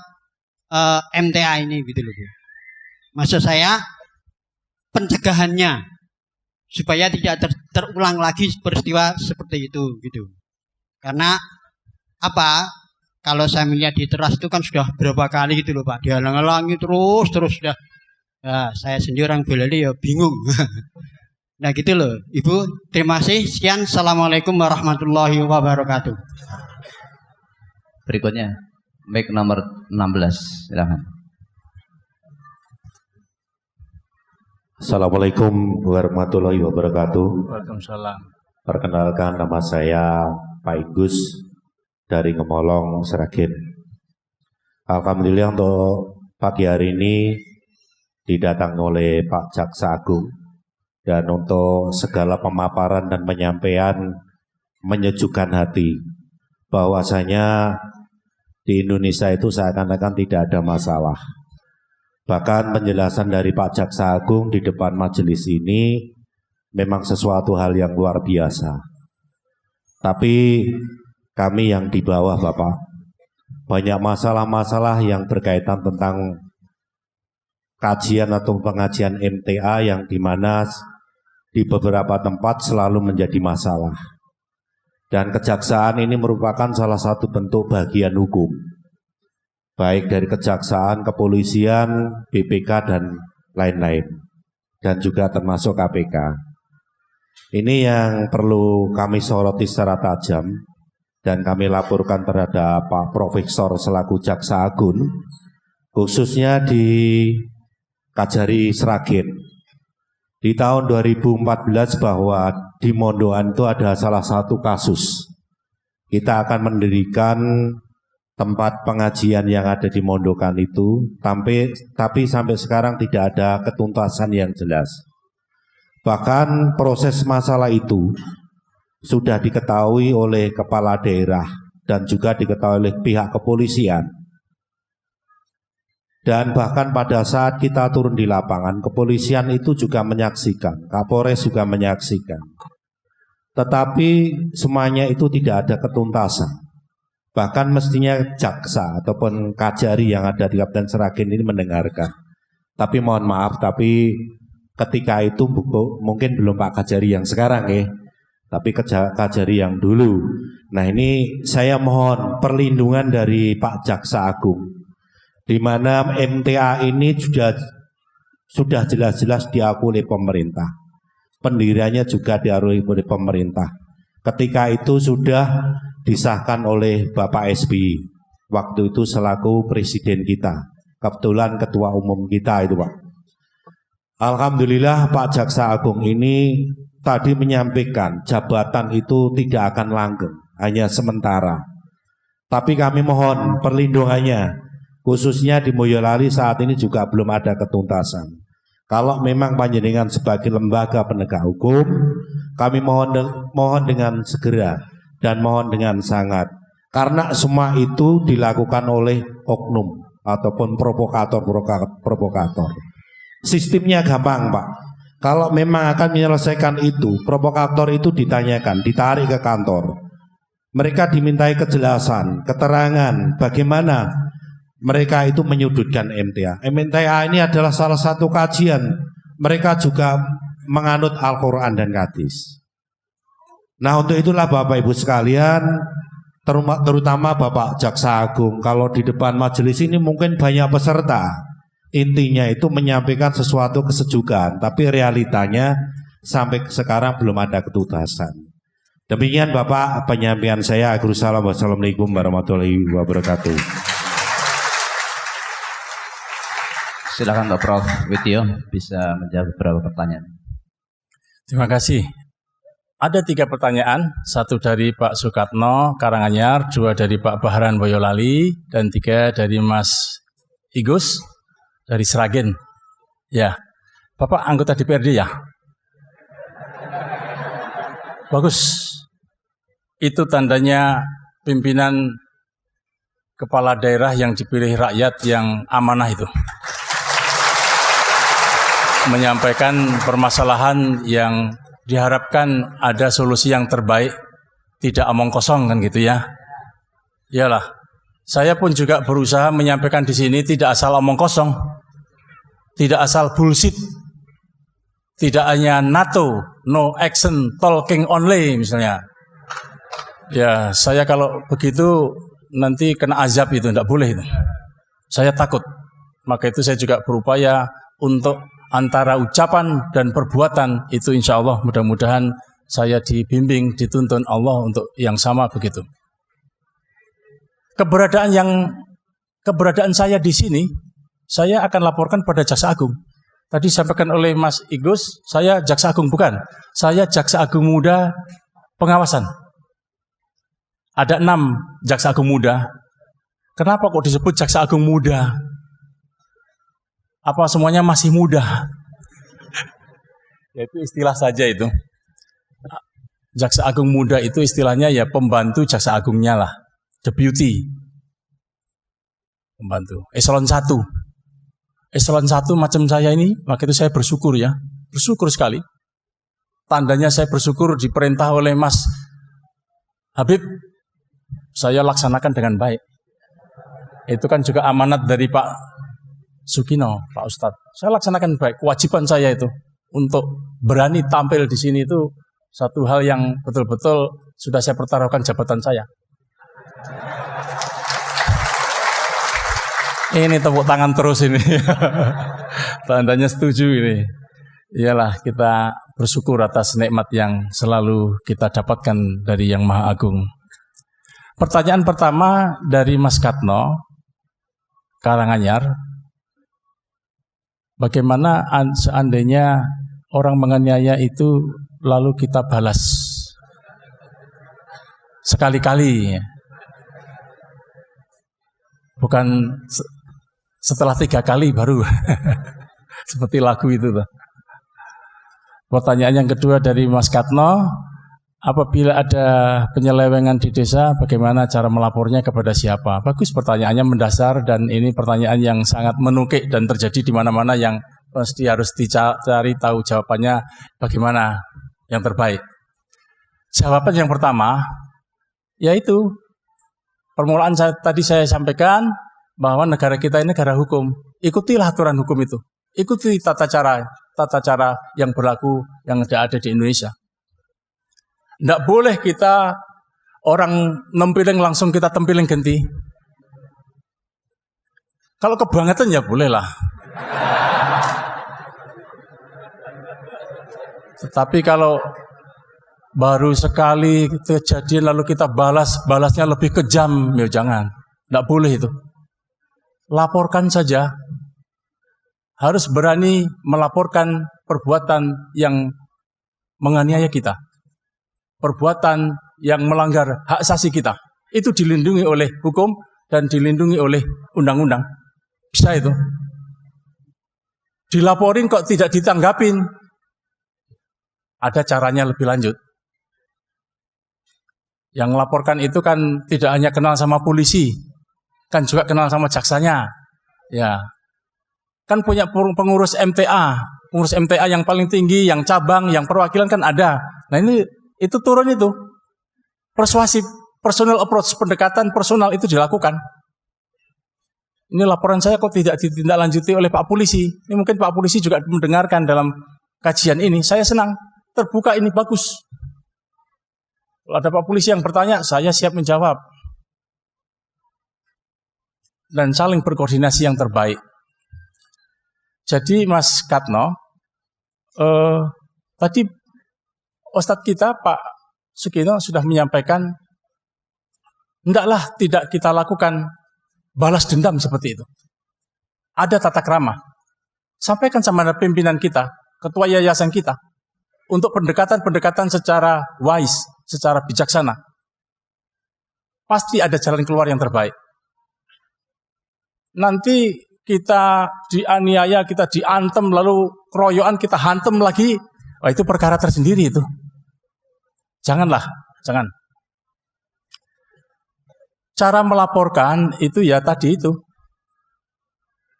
MTA ini gitu loh, Bu. Maksud saya pencegahannya supaya tidak terulang lagi peristiwa seperti itu gitu. Karena apa? Kalau saya melihat di Teras itu kan sudah berapa kali gitu loh, Pak, dihalang-halangi terus sudah. Ya, saya sendiri orang Boyolali ya bingung. Nah gitu loh, Ibu. Terima kasih. Sekian. Assalamualaikum warahmatullahi wabarakatuh. Berikutnya, mic nomor 16, silakan. Assalamualaikum warahmatullahi wabarakatuh. Waalaikumsalam. Perkenalkan, nama saya Pak Igus dari Ngemolong, Sragen. Alhamdulillah untuk pagi hari ini didatangi oleh Pak Jaksa Agung, dan untuk segala pemaparan dan penyampaian menyejukkan hati bahwasanya di Indonesia itu seakan-akan tidak ada masalah. Bahkan penjelasan dari Pak Jaksa Agung di depan majelis ini memang sesuatu hal yang luar biasa. Tapi kami yang di bawah, Bapak, banyak masalah-masalah yang berkaitan tentang kajian atau pengajian MTA yang dimana di beberapa tempat selalu menjadi masalah. Dan kejaksaan ini merupakan salah satu bentuk bagian hukum, baik dari kejaksaan, kepolisian, BPK, dan lain-lain, dan juga termasuk KPK. Ini yang perlu kami soroti secara tajam, dan kami laporkan terhadap Pak Profesor selaku Jaksa Agung, khususnya di Kajari Sragen. Di tahun 2014 bahwa di Mondoan itu ada salah satu kasus. Kita akan mendirikan tempat pengajian yang ada di Mondokan itu, tapi sampai sekarang tidak ada ketuntasan yang jelas. Bahkan proses masalah itu sudah diketahui oleh kepala daerah dan juga diketahui oleh pihak kepolisian. Dan bahkan pada saat kita turun di lapangan, kepolisian itu juga menyaksikan, Kapolres juga menyaksikan. Tetapi semuanya itu tidak ada ketuntasan. Bahkan mestinya jaksa ataupun kajari yang ada di Kabupaten Sragen ini mendengarkan. Tapi mohon maaf, tapi ketika itu mungkin belum Pak Kajari yang sekarang ya, tapi kajari yang dulu. Nah ini saya mohon perlindungan dari Pak Jaksa Agung, di mana MTA ini sudah jelas-jelas diakui oleh pemerintah. Pendiriannya juga diakui oleh pemerintah. Ketika itu sudah disahkan oleh Bapak SBY, waktu itu selaku presiden kita. Kebetulan ketua umum kita itu, Pak. Alhamdulillah Pak Jaksa Agung ini tadi menyampaikan jabatan itu tidak akan langgeng, hanya sementara. Tapi kami mohon perlindungannya, khususnya di Boyolali saat ini juga belum ada ketuntasan. Kalau memang panjenengan sebagai lembaga penegak hukum, kami mohon dengan segera dan mohon dengan sangat, karena semua itu dilakukan oleh oknum ataupun provokator. Sistemnya gampang, Pak. Kalau memang akan menyelesaikan itu, provokator itu ditanyakan, ditarik ke kantor. Mereka dimintai kejelasan, keterangan bagaimana mereka itu menyudutkan MTA. MTA ini adalah salah satu kajian. Mereka juga menganut Al-Quran dan hadis. Nah, untuk itulah Bapak Ibu sekalian, terutama Bapak Jaksa Agung, kalau di depan majelis ini mungkin banyak peserta. Intinya itu menyampaikan sesuatu kesejukan, tapi realitanya sampai sekarang belum ada ketuntasan. Demikian Bapak penyampaian saya. Wassalamualaikum warahmatullahi wabarakatuh. Silakan Pak Prof. Widyo bisa menjawab beberapa pertanyaan. Terima kasih. Ada 3 pertanyaan, 1 dari Pak Sukatno Karanganyar, 2 dari Pak Bahran Boyolali, dan 3 dari Mas Igus dari Sragen. Ya, Bapak anggota DPRD ya? Bagus. Itu tandanya pimpinan kepala daerah yang dipilih rakyat yang amanah itu. Menyampaikan permasalahan yang diharapkan ada solusi yang terbaik, tidak omong kosong kan gitu ya. Iyalah, saya pun juga berusaha menyampaikan di sini tidak asal omong kosong, tidak asal bullshit, tidak hanya NATO, no action, talking only misalnya. Ya, saya kalau begitu nanti kena azab itu, tidak boleh itu. Saya takut, maka itu saya juga berupaya untuk antara ucapan dan perbuatan itu insya Allah mudah-mudahan saya dibimbing, dituntun Allah untuk yang sama begitu. Keberadaan saya di sini, saya akan laporkan pada Jaksa Agung. Tadi disampaikan oleh Mas Igus, saya Jaksa Agung bukan. Saya Jaksa Agung Muda Pengawasan. Ada 6 Jaksa Agung Muda. Kenapa kok disebut Jaksa Agung Muda? Apa semuanya masih muda? Ya, itu istilah saja itu. Jaksa Agung Muda itu istilahnya ya pembantu Jaksa Agungnya lah. Deputy. Pembantu. Eselon 1. Eselon 1 macam saya ini, maka itu saya bersyukur ya. Bersyukur sekali. Tandanya saya bersyukur diperintah oleh Mas Habib. Saya laksanakan dengan baik. Itu kan juga amanat dari Pak Sugino, Pak Ustadz. Saya laksanakan baik. Kewajiban saya itu untuk berani tampil di sini itu satu hal yang betul-betul sudah saya pertaruhkan jabatan saya. Ini tepuk tangan terus ini. Tandanya setuju ini. Iyalah, kita bersyukur atas nikmat yang selalu kita dapatkan dari Yang Maha Agung. Pertanyaan pertama dari Mas Katno Karanganyar. Bagaimana seandainya orang menganiaya itu lalu kita balas sekali-kali, bukan setelah 3 kali baru seperti lagu itu. Pertanyaan yang kedua dari Mas Katno, apabila ada penyelewengan di desa, bagaimana cara melapornya kepada siapa? Bagus, pertanyaannya mendasar dan ini pertanyaan yang sangat menukik dan terjadi di mana-mana yang pasti harus dicari tahu jawabannya bagaimana yang terbaik. Jawaban yang pertama, yaitu permulaan tadi saya sampaikan bahwa negara kita ini negara hukum. Ikutilah aturan hukum itu. Ikuti tata cara yang berlaku yang ada di Indonesia. Tidak boleh kita orang nempiling langsung kita tempiling ganti. Kalau kebangetan ya boleh lah. Tetapi kalau baru sekali kejadian lalu kita balasnya lebih kejam, ya jangan. Tidak boleh itu. Laporkan saja. Harus berani melaporkan perbuatan yang menganiaya kita. Perbuatan yang melanggar hak asasi kita. Itu dilindungi oleh hukum dan dilindungi oleh undang-undang. Bisa itu. Dilaporin kok tidak ditanggapin. Ada caranya lebih lanjut. Yang melaporkan itu kan tidak hanya kenal sama polisi, kan juga kenal sama jaksanya. Ya. Kan punya pengurus MTA. Pengurus MTA yang paling tinggi, yang cabang, yang perwakilan kan ada. Nah ini itu turun itu. Persuasif, personal approach, pendekatan personal itu dilakukan. Ini laporan saya kok tidak ditindaklanjuti oleh Pak Polisi. Ini mungkin Pak Polisi juga mendengarkan dalam kajian ini. Saya senang, terbuka ini bagus. Kalau ada Pak Polisi yang bertanya, saya siap menjawab. Dan saling berkoordinasi yang terbaik. Jadi Mas Katno, tadi Ustadz kita Pak Sugino sudah menyampaikan, hendaklah tidak kita lakukan balas dendam seperti itu. Ada tata krama. Sampaikan sama pimpinan kita, ketua yayasan kita, untuk pendekatan-pendekatan secara wise, secara bijaksana. Pasti ada jalan keluar yang terbaik. Nanti kita dianiaya, kita diantem, lalu keroyokan kita hantem lagi, wah itu perkara tersendiri itu. Janganlah, jangan. Cara melaporkan itu ya tadi itu.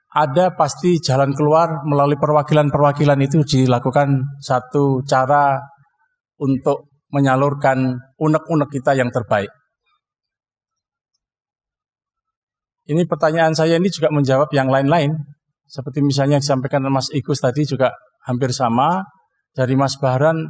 Ada pasti jalan keluar melalui perwakilan-perwakilan itu dilakukan satu cara untuk menyalurkan unek-unek kita yang terbaik. Ini pertanyaan saya ini juga menjawab yang lain-lain. Seperti misalnya disampaikan Mas Igus tadi juga hampir sama. Dari Mas Bahran,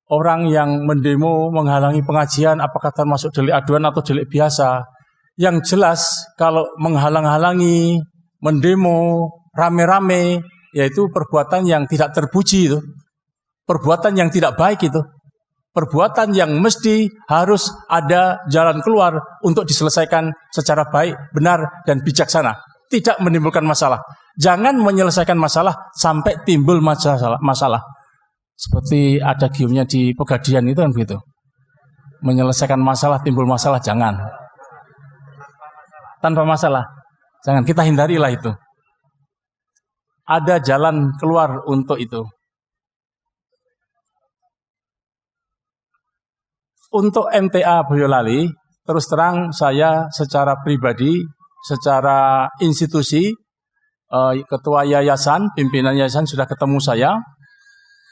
orang yang mendemo menghalangi pengajian apakah termasuk delik aduan atau delik biasa. Yang jelas kalau menghalang-halangi, mendemo, rame-rame, yaitu perbuatan yang tidak terpuji itu. Perbuatan yang tidak baik itu. Perbuatan yang mesti harus ada jalan keluar untuk diselesaikan secara baik, benar, dan bijaksana. Tidak menimbulkan masalah. Jangan menyelesaikan masalah sampai timbul masalah. Seperti ada giumnya di Pegadian itu kan begitu. Menyelesaikan masalah, timbul masalah, jangan. Tanpa masalah. Jangan, kita hindarilah itu. Ada jalan keluar untuk itu. Untuk MTA Boyolali, terus terang saya secara pribadi, secara institusi, ketua yayasan, pimpinan yayasan sudah ketemu saya,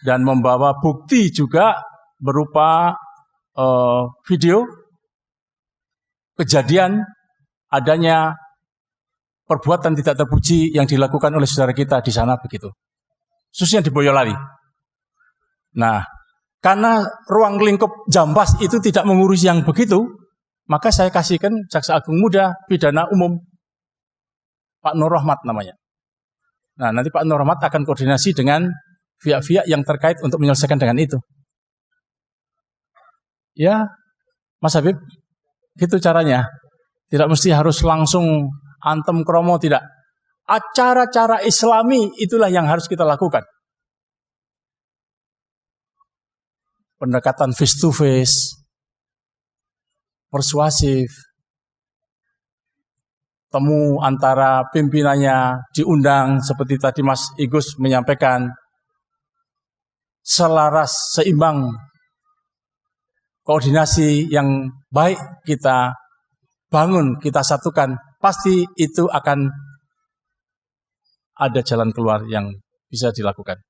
dan membawa bukti juga berupa video kejadian adanya perbuatan tidak terpuji yang dilakukan oleh saudara kita di sana begitu. Khususnya di Boyolali. Nah, karena ruang lingkup Jambas itu tidak mengurusi yang begitu, maka saya kasihkan Jaksa Agung Muda Pidana Umum, Pak Nur Rahmat namanya. Nah, nanti Pak Nur Rahmat akan koordinasi dengan pihak-pihak yang terkait untuk menyelesaikan dengan itu. Ya, Mas Habib, gitu caranya. Tidak mesti harus langsung antem kromo, tidak. Acara-cara Islami itulah yang harus kita lakukan. Pendekatan face to face, persuasif, temu antara pimpinannya diundang seperti tadi Mas Igus menyampaikan, selaras, seimbang, koordinasi yang baik kita bangun, kita satukan, pasti itu akan ada jalan keluar yang bisa dilakukan.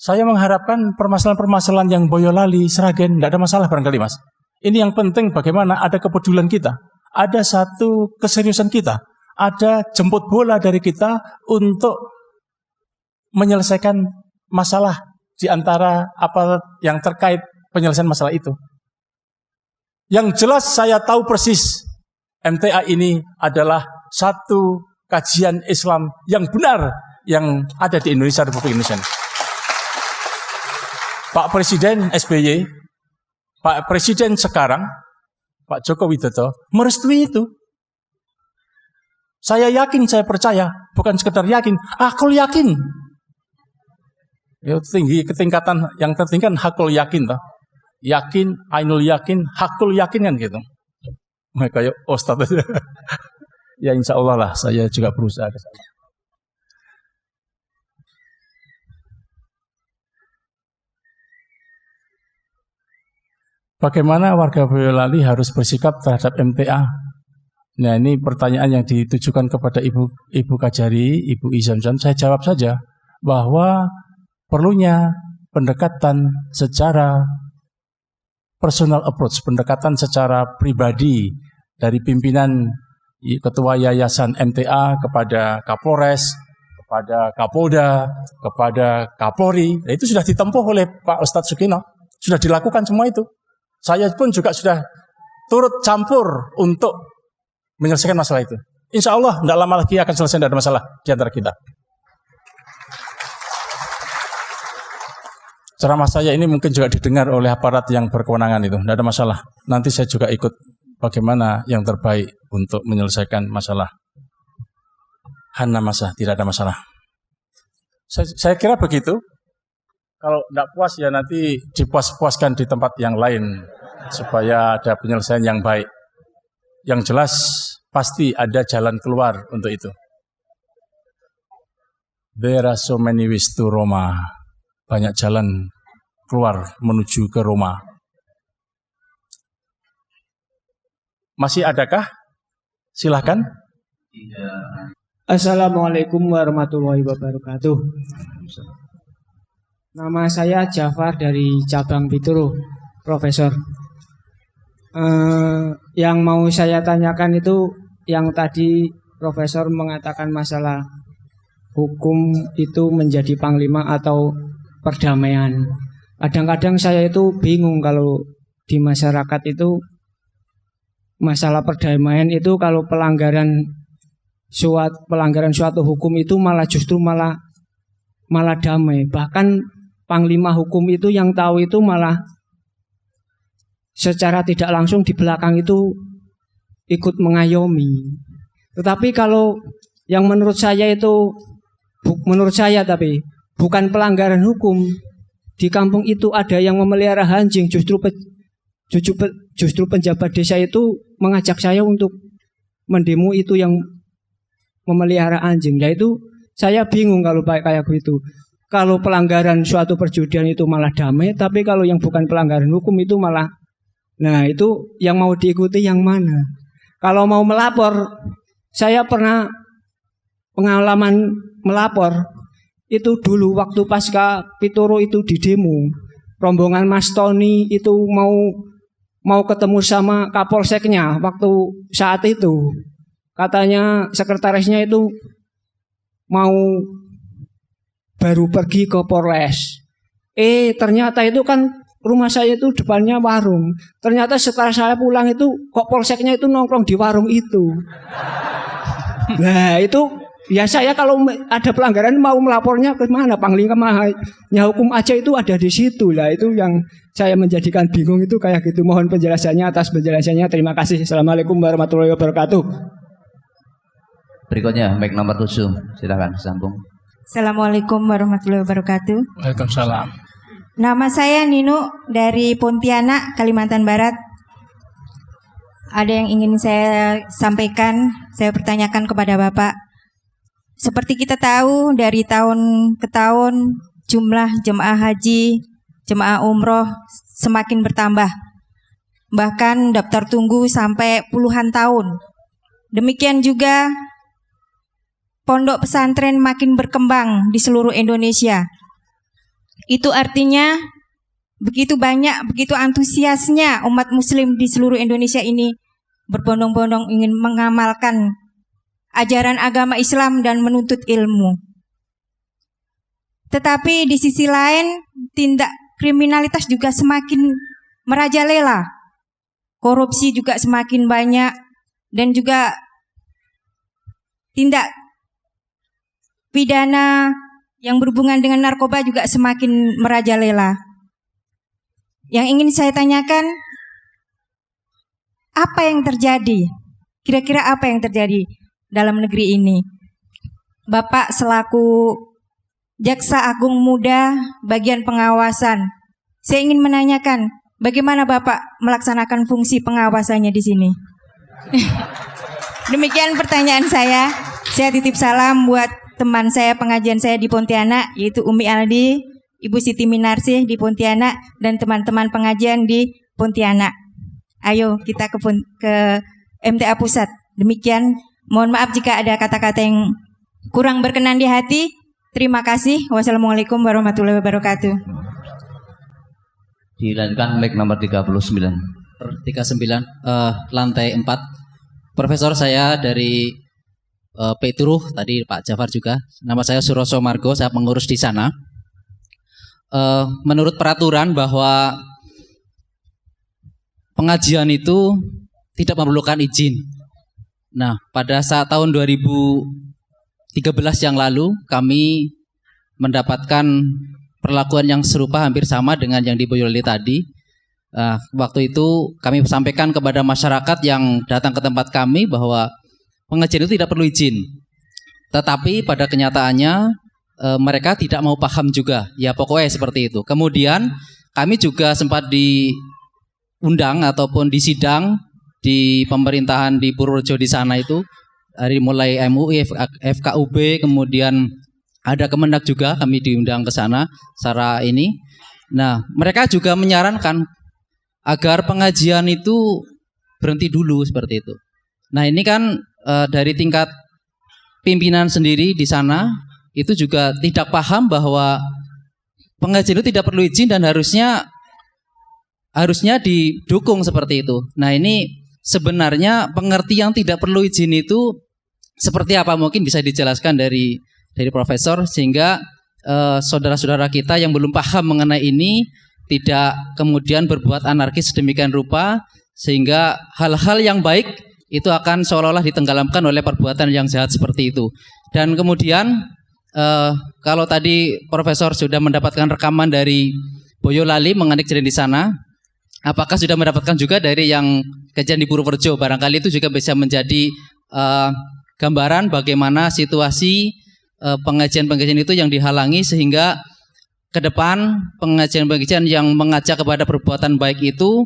Saya mengharapkan permasalahan-permasalahan yang Boyolali, Sragen, tidak ada masalah barangkali Mas. Ini yang penting bagaimana ada kepedulian kita, ada satu keseriusan kita, ada jemput bola dari kita untuk menyelesaikan masalah di antara apa yang terkait penyelesaian masalah itu. Yang jelas saya tahu persis MTA ini adalah satu kajian Islam yang benar yang ada di Indonesia, Republik Indonesia. Pak Presiden SBY, Pak Presiden sekarang, Pak Joko Widodo, merestui itu. Saya yakin, saya percaya, bukan sekedar yakin, aku yakin. Itu tinggi, ketingkatan yang tertinggi kan hakul yakin. Toh. Yakin, ainul yakin, hakul yakin kan gitu. Kayak Ustadz aja. Ya insya Allah lah, saya juga berusaha ke sana. Bagaimana warga Boyolali harus bersikap terhadap MTA? Nah ini pertanyaan yang ditujukan kepada Ibu Kajari, Ibu Izamzam. Saya jawab saja bahwa perlunya pendekatan secara personal approach, pendekatan secara pribadi dari pimpinan ketua yayasan MTA kepada Kapolres, kepada Kapolda, kepada Kapolri. Nah, itu sudah ditempuh oleh Pak Ustadz Sukino. Sudah dilakukan semua itu. Saya pun juga sudah turut campur untuk menyelesaikan masalah itu. Insya Allah tidak lama lagi akan selesai, tidak ada masalah di antara kita. Ceramah saya ini mungkin juga didengar oleh aparat yang berkewenangan itu, tidak ada masalah. Nanti saya juga ikut bagaimana yang terbaik untuk menyelesaikan masalah Hana Masa, tidak ada masalah. Saya kira begitu. Kalau tidak puas ya nanti dipuas-puaskan di tempat yang lain supaya ada penyelesaian yang baik. Yang jelas pasti ada jalan keluar untuk itu. There are so many ways to Roma. Banyak jalan keluar menuju ke Roma. Masih adakah? Silahkan. Assalamualaikum warahmatullahi wabarakatuh. Nama saya Jafar dari cabang Pituro, Profesor. Yang mau saya tanyakan itu yang tadi Profesor mengatakan masalah hukum itu menjadi panglima atau perdamaian. Kadang-kadang saya itu bingung kalau di masyarakat itu masalah perdamaian itu kalau pelanggaran suatu hukum itu malah justru malah damai. Bahkan panglima hukum itu yang tahu itu malah secara tidak langsung di belakang itu ikut mengayomi. Tetapi kalau yang menurut saya tapi bukan pelanggaran hukum. Di kampung itu ada yang memelihara anjing, justru penjabat desa itu mengajak saya untuk mendemo itu yang memelihara anjing. Nah itu saya bingung kalau kayak gitu. Kalau pelanggaran suatu perjudian itu malah damai, tapi kalau yang bukan pelanggaran hukum itu malah, nah itu yang mau diikuti yang mana? Kalau mau melapor, saya pernah pengalaman melapor. Itu dulu waktu pasca Pituro itu di demo, rombongan Mas Tony itu mau ketemu sama Kapolseknya waktu saat itu. Katanya sekretarisnya itu mau baru pergi ke Polres. Ternyata itu kan rumah saya itu depannya warung. Ternyata setelah saya pulang itu kok Polseknya itu nongkrong di warung itu. Nah itu ya saya kalau ada pelanggaran mau melapornya ke mana? Panglimanya hukum aja itu ada di situ lah. Itu yang saya menjadikan bingung itu kayak gitu. Mohon penjelasannya atas penjelasannya. Terima kasih. Assalamualaikum warahmatullahi wabarakatuh. Berikutnya mic nomor 7. Silakan sambung. Assalamualaikum warahmatullahi wabarakatuh. Waalaikumsalam. Nama saya Nino dari Pontianak, Kalimantan Barat. Ada yang ingin saya sampaikan, saya pertanyakan kepada Bapak. Seperti kita tahu dari tahun ke tahun jumlah jemaah haji, jemaah umroh semakin bertambah. Bahkan daftar tunggu sampai puluhan tahun. Demikian juga pondok pesantren makin berkembang di seluruh Indonesia. Itu artinya begitu banyak, begitu antusiasnya umat muslim di seluruh Indonesia ini berbondong-bondong ingin mengamalkan ajaran agama Islam dan menuntut ilmu. Tetapi di sisi lain, tindak kriminalitas juga semakin merajalela. Korupsi juga semakin banyak dan juga tindak pidana yang berhubungan dengan narkoba juga semakin merajalela. Yang ingin saya tanyakan, apa yang terjadi? Kira-kira apa yang terjadi dalam negeri ini? Bapak selaku Jaksa Agung Muda bagian pengawasan, saya ingin menanyakan bagaimana Bapak melaksanakan fungsi pengawasannya di sini. Demikian pertanyaan saya. Saya titip salam buat teman saya pengajian saya di Pontianak, yaitu Umi Aldi, Ibu Siti Minarsih di Pontianak, dan teman-teman pengajian di Pontianak. Ayo kita ke MTA Pusat. Demikian, mohon maaf jika ada kata-kata yang kurang berkenan di hati. Terima kasih. Wassalamualaikum warahmatullahi wabarakatuh. Dilanjutkan mic nomor 39. 39, lantai 4. Profesor, saya dari Peturuh tadi Pak Jafar juga. Nama saya Suroso Margo, saya pengurus di sana. Menurut peraturan bahwa pengajian itu tidak memerlukan izin. Nah, pada saat tahun 2013 yang lalu kami mendapatkan perlakuan yang serupa hampir sama dengan yang di Boyolali tadi. Waktu itu kami sampaikan kepada masyarakat yang datang ke tempat kami bahwa pengajian itu tidak perlu izin. Tetapi pada kenyataannya mereka tidak mau paham juga. Ya pokoknya seperti itu. Kemudian kami juga sempat diundang ataupun disidang di pemerintahan di Purworejo di sana itu. Dari mulai MUI, FKUB, kemudian ada Kemendak juga, kami diundang ke sana secara ini. Nah, mereka juga menyarankan agar pengajian itu berhenti dulu seperti itu. Nah, ini kan dari tingkat pimpinan sendiri di sana itu juga tidak paham bahwa pengajian itu tidak perlu izin dan harusnya didukung seperti itu. Nah, ini sebenarnya pengertian tidak perlu izin itu seperti apa, mungkin bisa dijelaskan dari profesor sehingga saudara-saudara kita yang belum paham mengenai ini tidak kemudian berbuat anarkis sedemikian rupa sehingga hal-hal yang baik itu akan seolah-olah ditenggelamkan oleh perbuatan yang jahat seperti itu. Dan kemudian kalau tadi profesor sudah mendapatkan rekaman dari Boyolali mengenai kejadian di sana, apakah sudah mendapatkan juga dari yang kejadian di Purworejo? Barangkali itu juga bisa menjadi gambaran bagaimana situasi pengajian-pengajian itu yang dihalangi sehingga ke depan pengajian-pengajian yang mengajak kepada perbuatan baik itu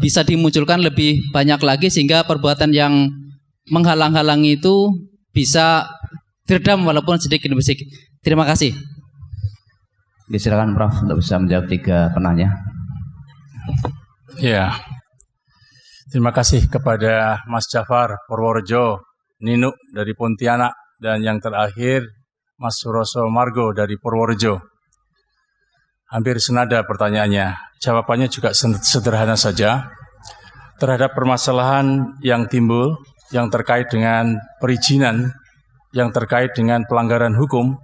bisa dimunculkan lebih banyak lagi sehingga perbuatan yang menghalang-halangi itu bisa diredam walaupun sedikit demi sedikit. Terima kasih. Silakan Prof untuk bisa menjawab 3 penanya. Ya, terima kasih kepada Mas Jafar Purworejo, Ninu dari Pontianak, dan yang terakhir Mas Suroso Margo dari Purworejo. Hampir senada pertanyaannya. Jawabannya juga sederhana saja. Terhadap permasalahan yang timbul, yang terkait dengan perizinan, yang terkait dengan pelanggaran hukum,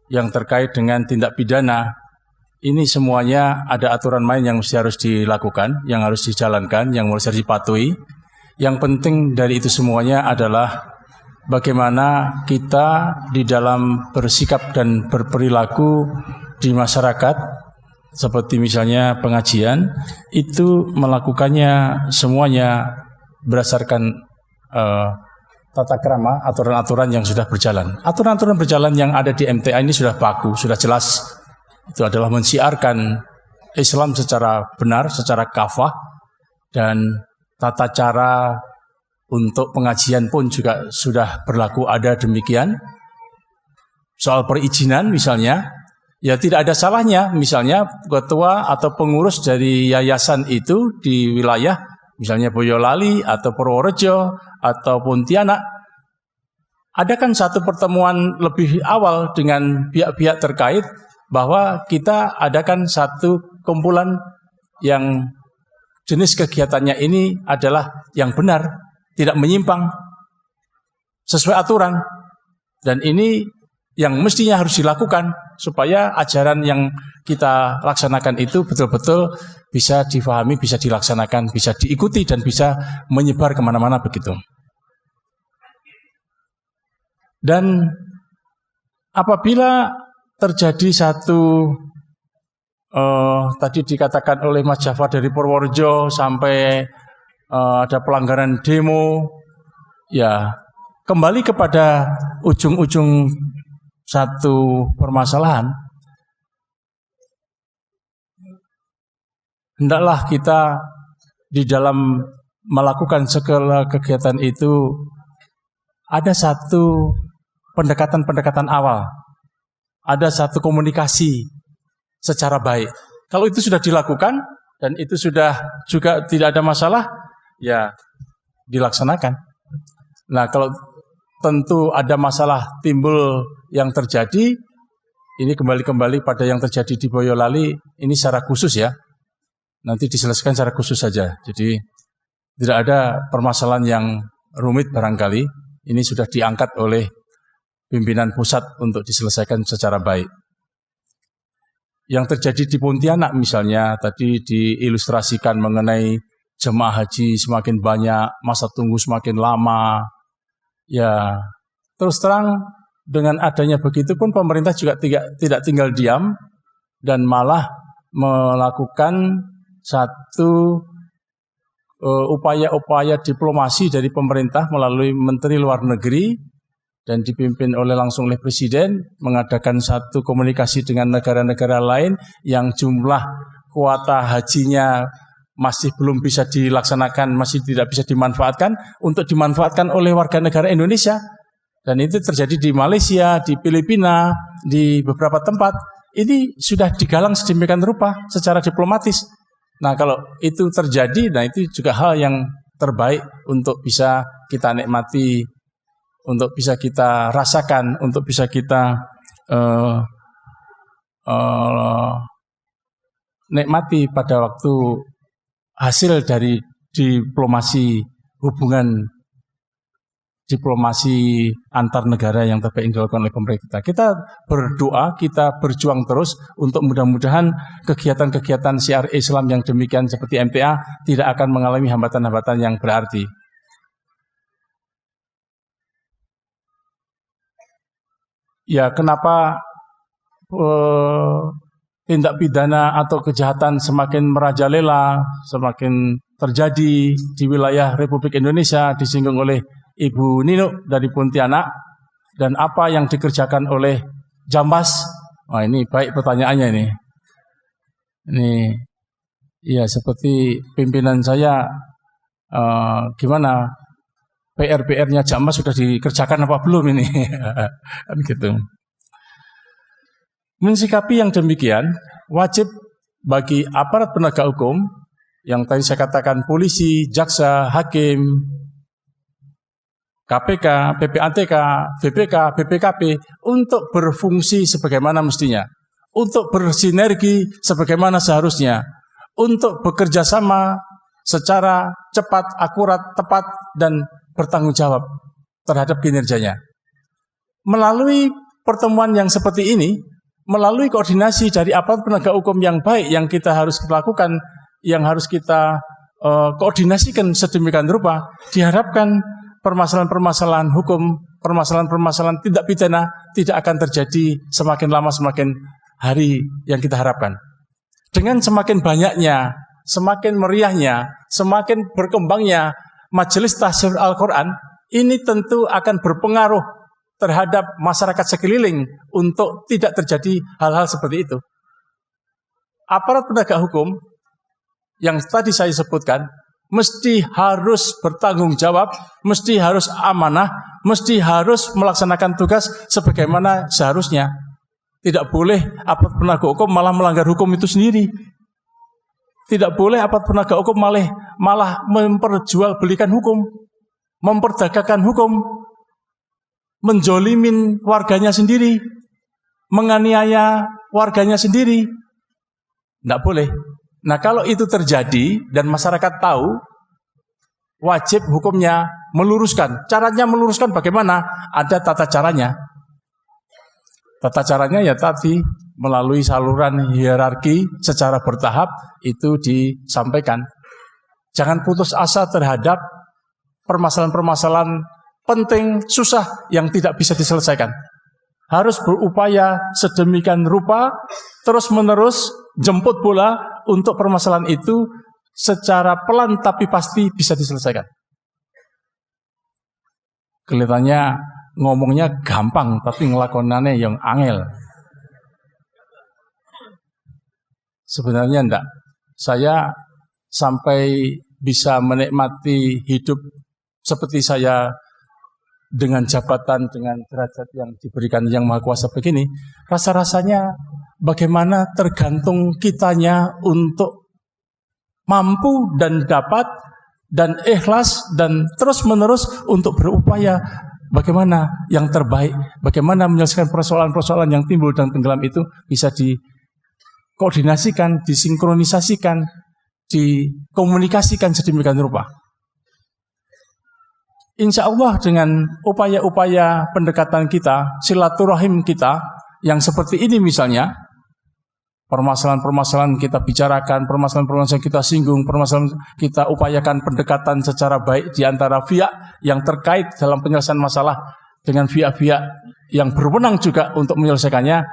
yang terkait dengan tindak pidana, ini semuanya ada aturan main yang harus dilakukan, yang harus dijalankan, yang harus dipatuhi. Yang penting dari itu semuanya adalah bagaimana kita di dalam bersikap dan berperilaku di masyarakat, seperti misalnya pengajian, itu melakukannya semuanya berdasarkan tata krama, aturan-aturan yang sudah berjalan. Aturan-aturan berjalan yang ada di MTA ini sudah baku, sudah jelas. Itu adalah mensiarkan Islam secara benar, secara kafah, dan tata cara untuk pengajian pun juga sudah berlaku ada demikian. Soal perizinan misalnya, ya tidak ada salahnya misalnya ketua atau pengurus dari yayasan itu di wilayah misalnya Boyolali atau Purworejo atau Pontianak, adakan satu pertemuan lebih awal dengan pihak-pihak terkait bahwa kita adakan satu kumpulan yang jenis kegiatannya ini adalah yang benar, tidak menyimpang, sesuai aturan. Dan ini yang mestinya harus dilakukan supaya ajaran yang kita laksanakan itu betul-betul bisa difahami, bisa dilaksanakan, bisa diikuti, dan bisa menyebar kemana-mana begitu. Dan apabila terjadi satu tadi dikatakan oleh Mas Jafar dari Purworejo sampai ada pelanggaran demo, ya kembali kepada ujung-ujung satu permasalahan. Hendaklah kita di dalam melakukan segala kegiatan itu ada satu pendekatan-pendekatan awal, ada satu komunikasi secara baik. Kalau itu sudah dilakukan dan itu sudah juga tidak ada masalah, ya dilaksanakan. Nah, kalau tentu ada masalah timbul yang terjadi, ini kembali pada yang terjadi di Boyolali, ini secara khusus ya. Nanti diselesaikan secara khusus saja. Jadi tidak ada permasalahan yang rumit barangkali. ini sudah diangkat oleh pimpinan pusat untuk diselesaikan secara baik. Yang terjadi di Pontianak misalnya, tadi diilustrasikan mengenai jemaah haji semakin banyak, masa tunggu semakin lama. Ya, terus terang dengan adanya begitu pun pemerintah juga tidak tinggal diam dan malah melakukan satu upaya-upaya diplomasi dari pemerintah melalui Menteri Luar Negeri dan dipimpin langsung oleh Presiden, mengadakan satu komunikasi dengan negara-negara lain yang jumlah kuota hajinya masih belum bisa dilaksanakan, masih tidak bisa dimanfaatkan untuk dimanfaatkan oleh warga negara Indonesia. Dan itu terjadi di Malaysia, di Filipina, di beberapa tempat. Ini sudah digalang sedemikian rupa secara diplomatis. Nah, kalau itu terjadi, nah itu juga hal yang terbaik untuk bisa kita nikmati, untuk bisa kita rasakan, untuk bisa kita nikmati pada waktu hasil dari diplomasi, hubungan diplomasi antar negara yang terbaik yang dilakukan oleh pemerintah. Kita berdoa, kita berjuang terus untuk mudah-mudahan kegiatan-kegiatan syiar Islam yang demikian seperti MTA tidak akan mengalami hambatan-hambatan yang berarti. Ya, kenapa tindak pidana atau kejahatan semakin merajalela, semakin terjadi di wilayah Republik Indonesia, disinggung oleh Ibu Nino dari Pontianak, dan apa yang dikerjakan oleh Jambas? Wah, ini baik pertanyaannya ini. Ini ya seperti pimpinan saya gimana PR-nya Jambas sudah dikerjakan apa belum ini? Kan gitu. Mensikapi yang demikian wajib bagi aparat penegak hukum yang tadi saya katakan polisi, jaksa, hakim, KPK, PPATK, BPK, BPKP untuk berfungsi sebagaimana mestinya, untuk bersinergi sebagaimana seharusnya, untuk bekerja sama secara cepat, akurat, tepat, dan bertanggung jawab terhadap kinerjanya. Melalui pertemuan yang seperti ini, melalui koordinasi dari aparat penegak hukum yang baik yang kita harus lakukan, yang harus kita koordinasikan sedemikian rupa, diharapkan permasalahan-permasalahan hukum, permasalahan-permasalahan tindak pidana tidak akan terjadi semakin lama semakin hari yang kita harapkan. Dengan semakin banyaknya, semakin meriahnya, semakin berkembangnya majelis tafsir Al-Quran, ini tentu akan berpengaruh terhadap masyarakat sekeliling untuk tidak terjadi hal-hal seperti itu. Aparat penegak hukum yang tadi saya sebutkan mesti harus bertanggung jawab, mesti harus amanah, mesti harus melaksanakan tugas sebagaimana seharusnya. Tidak boleh aparat penegak hukum malah melanggar hukum itu sendiri. Tidak boleh aparat penegak hukum malah memperjualbelikan hukum, memperdagangkan hukum, menjolimin warganya sendiri, menganiaya warganya sendiri. Tidak boleh. Nah, kalau itu terjadi dan masyarakat tahu, wajib hukumnya meluruskan. Caranya meluruskan bagaimana? Ada tata caranya. Tata caranya ya tadi melalui saluran hierarki secara bertahap itu disampaikan. Jangan putus asa terhadap permasalahan-permasalahan penting, susah yang tidak bisa diselesaikan. Harus berupaya sedemikian rupa, terus-menerus jemput bola untuk permasalahan itu secara pelan tapi pasti bisa diselesaikan. Kelihatannya ngomongnya gampang tapi ngelakonannya yang angel. Sebenarnya enggak. Saya sampai bisa menikmati hidup seperti saya dengan jabatan, dengan derajat yang diberikan Yang Maha Kuasa begini, rasa-rasanya bagaimana tergantung kitanya untuk mampu dan dapat dan ikhlas dan terus-menerus untuk berupaya bagaimana yang terbaik, bagaimana menyelesaikan persoalan-persoalan yang timbul dan tenggelam itu bisa dikoordinasikan, disinkronisasikan, dikomunikasikan sedemikian rupa. insya Allah dengan upaya-upaya pendekatan kita, silaturahim kita yang seperti ini misalnya, permasalahan-permasalahan kita bicarakan, permasalahan-permasalahan kita singgung, permasalahan kita upayakan pendekatan secara baik di antara pihak yang terkait dalam penyelesaian masalah dengan pihak-pihak yang berwenang juga untuk menyelesaikannya,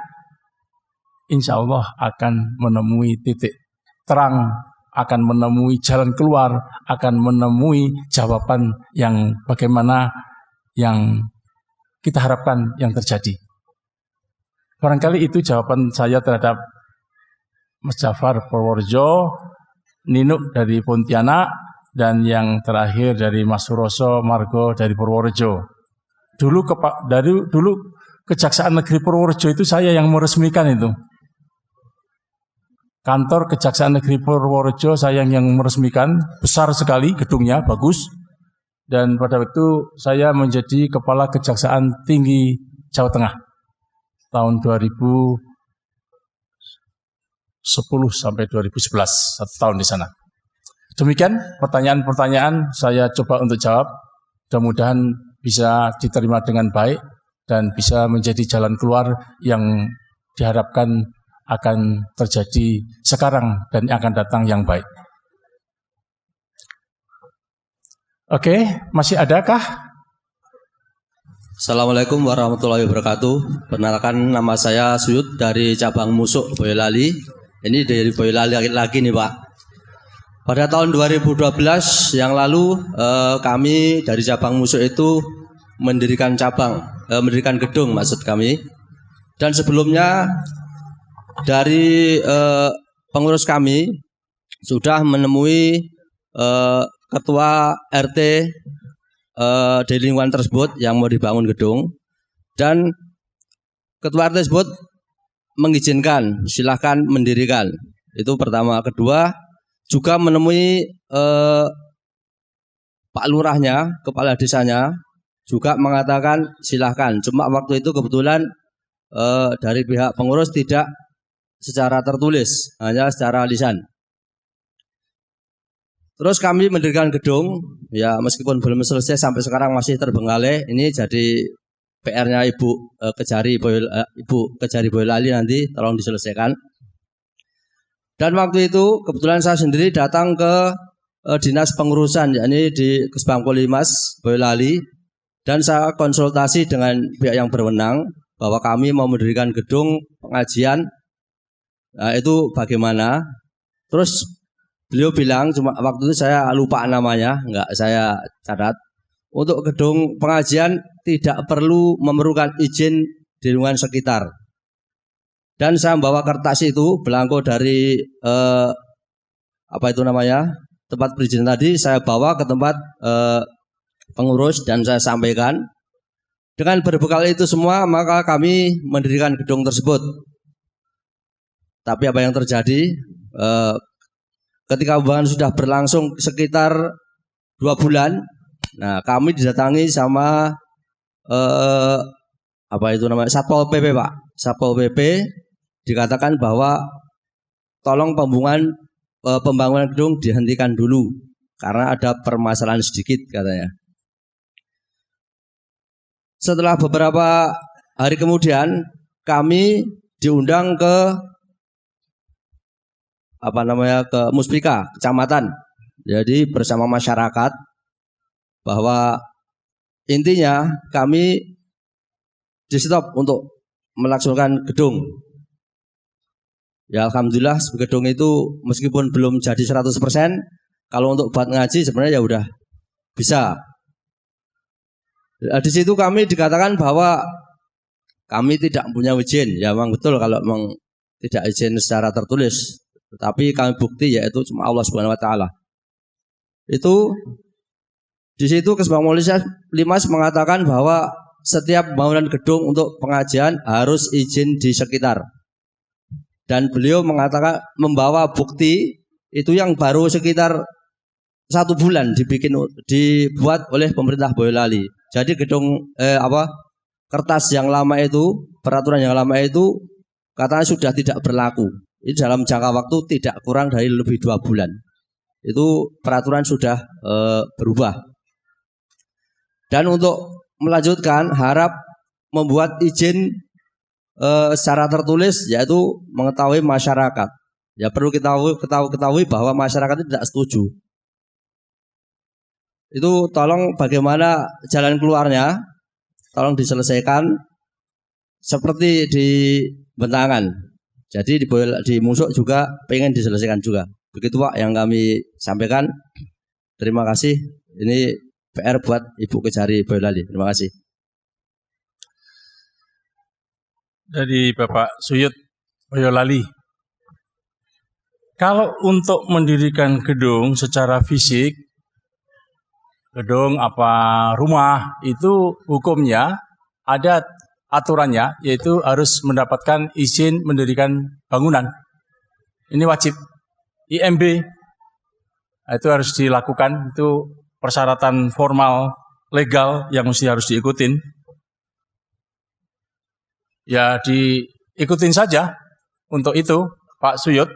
insya Allah akan menemui titik terang, akan menemui jalan keluar, akan menemui jawaban yang bagaimana yang kita harapkan yang terjadi. Barangkali itu jawaban saya terhadap Mas Jafar Purworejo, Ninuk dari Pontianak, dan yang terakhir dari Mas Suroso Margo dari Purworejo. Dulu Kejaksaan Negeri Purworejo itu saya yang meresmikan itu. Kantor Kejaksaan Negeri Purworejo saya yang meresmikan, besar sekali gedungnya, bagus. Dan pada waktu saya menjadi Kepala Kejaksaan Tinggi Jawa Tengah tahun 2010 sampai 2011, 1 tahun di sana. Demikian pertanyaan-pertanyaan saya coba untuk jawab. Mudah-mudahan bisa diterima dengan baik dan bisa menjadi jalan keluar yang diharapkan akan terjadi sekarang dan akan datang yang baik. Oke, masih adakah? Assalamualaikum warahmatullahi wabarakatuh. Perkenalkan, nama saya Suyud dari cabang Musuk Boyolali. Ini dari Boyolali lagi nih Pak. Pada tahun 2012 yang lalu kami dari cabang Musuk itu mendirikan mendirikan gedung maksud kami. Dan sebelumnya dari pengurus kami sudah menemui ketua RT di lingkungan tersebut yang mau dibangun gedung, dan ketua RT tersebut mengizinkan silahkan mendirikan. Itu pertama. Kedua, juga menemui Pak Lurahnya, kepala desanya, juga mengatakan silahkan. Cuma waktu itu kebetulan dari pihak pengurus tidak secara tertulis, hanya secara lisan. Terus kami mendirikan gedung, ya meskipun belum selesai sampai sekarang masih terbengkalai. Ini jadi PR-nya Ibu Kejari Boyolali, nanti tolong diselesaikan. Dan waktu itu kebetulan saya sendiri datang ke dinas pengurusan, yakni di Kesbangkolimas Boyolali, dan saya konsultasi dengan pihak yang berwenang bahwa kami mau mendirikan gedung pengajian. Nah, itu bagaimana? Terus beliau bilang, cuma waktu itu saya lupa namanya, enggak saya catat. Untuk gedung pengajian tidak perlu memerlukan izin di lingkungan sekitar. Dan saya membawa kertas itu, belangko dari tempat perizinan tadi, saya bawa ke tempat pengurus dan saya sampaikan. Dengan berbekal itu semua, maka kami mendirikan gedung tersebut. Tapi apa yang terjadi? Ketika pembangunan sudah berlangsung sekitar 2 bulan, nah kami didatangi sama Satpol PP Pak. Satpol PP dikatakan bahwa tolong pembangunan gedung dihentikan dulu karena ada permasalahan sedikit katanya. Setelah beberapa hari kemudian kami diundang ke ke Muspika kecamatan. Jadi bersama masyarakat, bahwa intinya kami di stop untuk melaksanakan gedung. Ya alhamdulillah gedung itu meskipun belum jadi 100%, kalau untuk buat ngaji sebenarnya ya udah bisa. Di situ kami dikatakan bahwa kami tidak punya izin. Ya memang betul kalau memang tidak izin secara tertulis. Tetapi kami bukti yaitu cuma Allah Subhanahu wa taala. Itu di situ Kesbangkolimas mengatakan bahwa setiap bangunan gedung untuk pengajian harus izin di sekitar. Dan beliau mengatakan membawa bukti itu yang baru sekitar 1 bulan dibuat oleh pemerintah Boyolali. Jadi gedung kertas yang lama itu, peraturan yang lama itu katanya sudah tidak berlaku. Ini dalam jangka waktu tidak kurang dari lebih 2 bulan. Itu peraturan sudah berubah. Dan untuk melanjutkan harap membuat izin secara tertulis, yaitu mengetahui masyarakat. Ya perlu kita ketahui bahwa masyarakat itu tidak setuju. Itu tolong bagaimana jalan keluarnya, tolong diselesaikan seperti di Bentangan. Jadi di Musuk juga pengen diselesaikan juga. Begitu Pak yang kami sampaikan. Terima kasih. Ini PR buat Ibu Kejari Boyolali. Terima kasih. Dari Bapak Suyut Boyolali. Kalau untuk mendirikan gedung secara fisik, gedung apa rumah itu hukumnya ada aturannya, yaitu harus mendapatkan izin mendirikan bangunan. Ini wajib. IMB itu harus dilakukan, itu persyaratan formal legal yang mesti harus diikutin. Ya diikutin saja untuk itu Pak Suyut.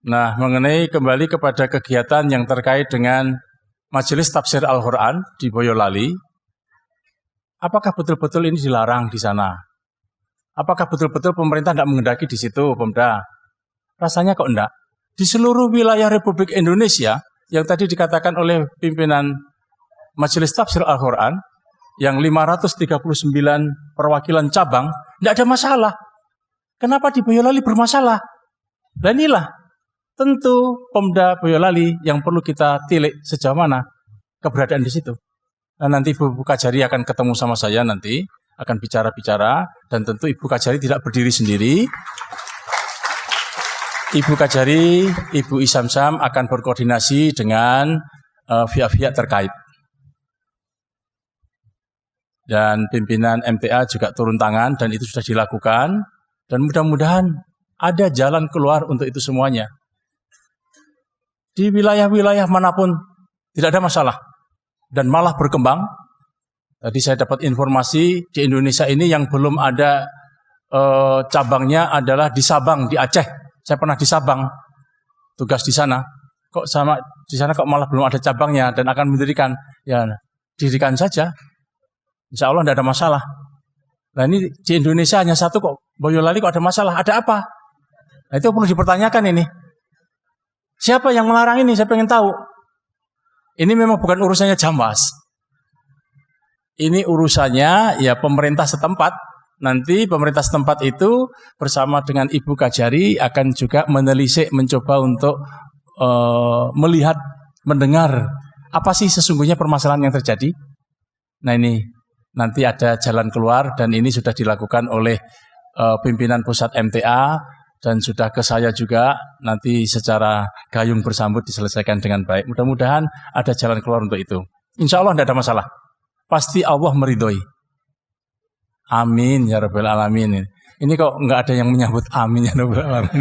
Nah, mengenai kembali kepada kegiatan yang terkait dengan Majelis Tafsir Al-Quran di Boyolali, apakah betul-betul ini dilarang di sana? Apakah betul-betul pemerintah tidak menghendaki di situ, Pemda? Rasanya kok enggak. Di seluruh wilayah Republik Indonesia, yang tadi dikatakan oleh pimpinan Majelis Tafsir Al-Quran, yang 539 perwakilan cabang, tidak ada masalah. Kenapa di Boyolali bermasalah? Dan inilah tentu Pemda Boyolali yang perlu kita tilik sejauh mana keberadaan di situ. Nah, nanti Ibu Kajari akan ketemu sama saya nanti, akan bicara-bicara, dan tentu Ibu Kajari tidak berdiri sendiri. Ibu Kajari, Ibu Isamsam akan berkoordinasi dengan pihak-pihak terkait. Dan pimpinan MTA juga turun tangan, dan itu sudah dilakukan. Dan mudah-mudahan ada jalan keluar untuk itu semuanya. Di wilayah-wilayah manapun tidak ada masalah dan malah berkembang. Tadi saya dapat informasi di Indonesia ini yang belum ada cabangnya adalah di Sabang, di Aceh. Saya pernah di Sabang, tugas di sana. Kok sama di sana kok malah belum ada cabangnya dan akan mendirikan? Ya, dirikan saja. Insya Allah tidak ada masalah. Nah ini di Indonesia hanya satu kok, Boyolali kok ada masalah? Ada apa? Nah itu perlu dipertanyakan ini. Siapa yang melarang ini? Saya pengen tahu. Ini memang bukan urusannya Jamwas. Ini urusannya ya pemerintah setempat. Nanti pemerintah setempat itu bersama dengan Ibu Kajari akan juga menelisik, mencoba untuk melihat, mendengar apa sih sesungguhnya permasalahan yang terjadi. Nah ini nanti ada jalan keluar dan ini sudah dilakukan oleh pimpinan pusat MTA. Dan sudah ke saya juga, nanti secara gayung bersambut diselesaikan dengan baik. Mudah-mudahan ada jalan keluar untuk itu. Insya Allah tidak ada masalah. Pasti Allah meridhoi. Amin ya Rabbal Alamin. Ini kok nggak ada yang menyambut amin ya Rabbal Alamin.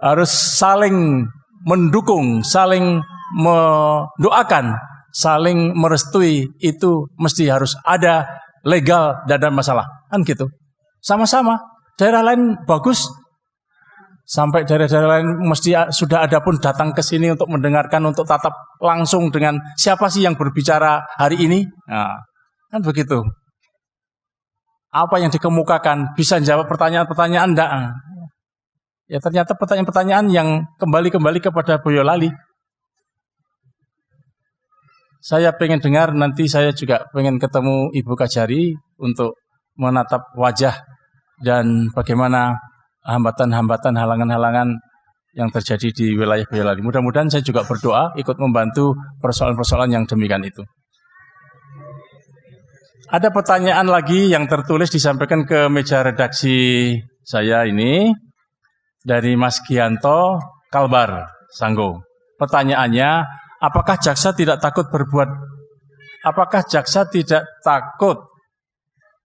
Harus saling mendukung, saling mendoakan, saling merestui. Itu mesti harus ada legal, tidak ada masalah. Kan gitu. Sama-sama. Daerah lain bagus, sampai daerah-daerah lain mesti sudah ada pun datang ke sini untuk mendengarkan, untuk tatap langsung dengan siapa sih yang berbicara hari ini. Nah, kan begitu. Apa yang dikemukakan, bisa jawab pertanyaan-pertanyaan enggak? Ya ternyata pertanyaan-pertanyaan yang kembali kepada Boyolali. Saya pengen dengar, nanti saya juga pengen ketemu Ibu Kajari untuk menatap wajah dan bagaimana hambatan-hambatan, halangan-halangan yang terjadi di wilayah Boyolali. Mudah-mudahan saya juga berdoa ikut membantu persoalan-persoalan yang demikian itu. Ada pertanyaan lagi yang tertulis disampaikan ke meja redaksi saya ini dari Mas Gianto Kalbar Sanggo. Pertanyaannya, apakah jaksa tidak takut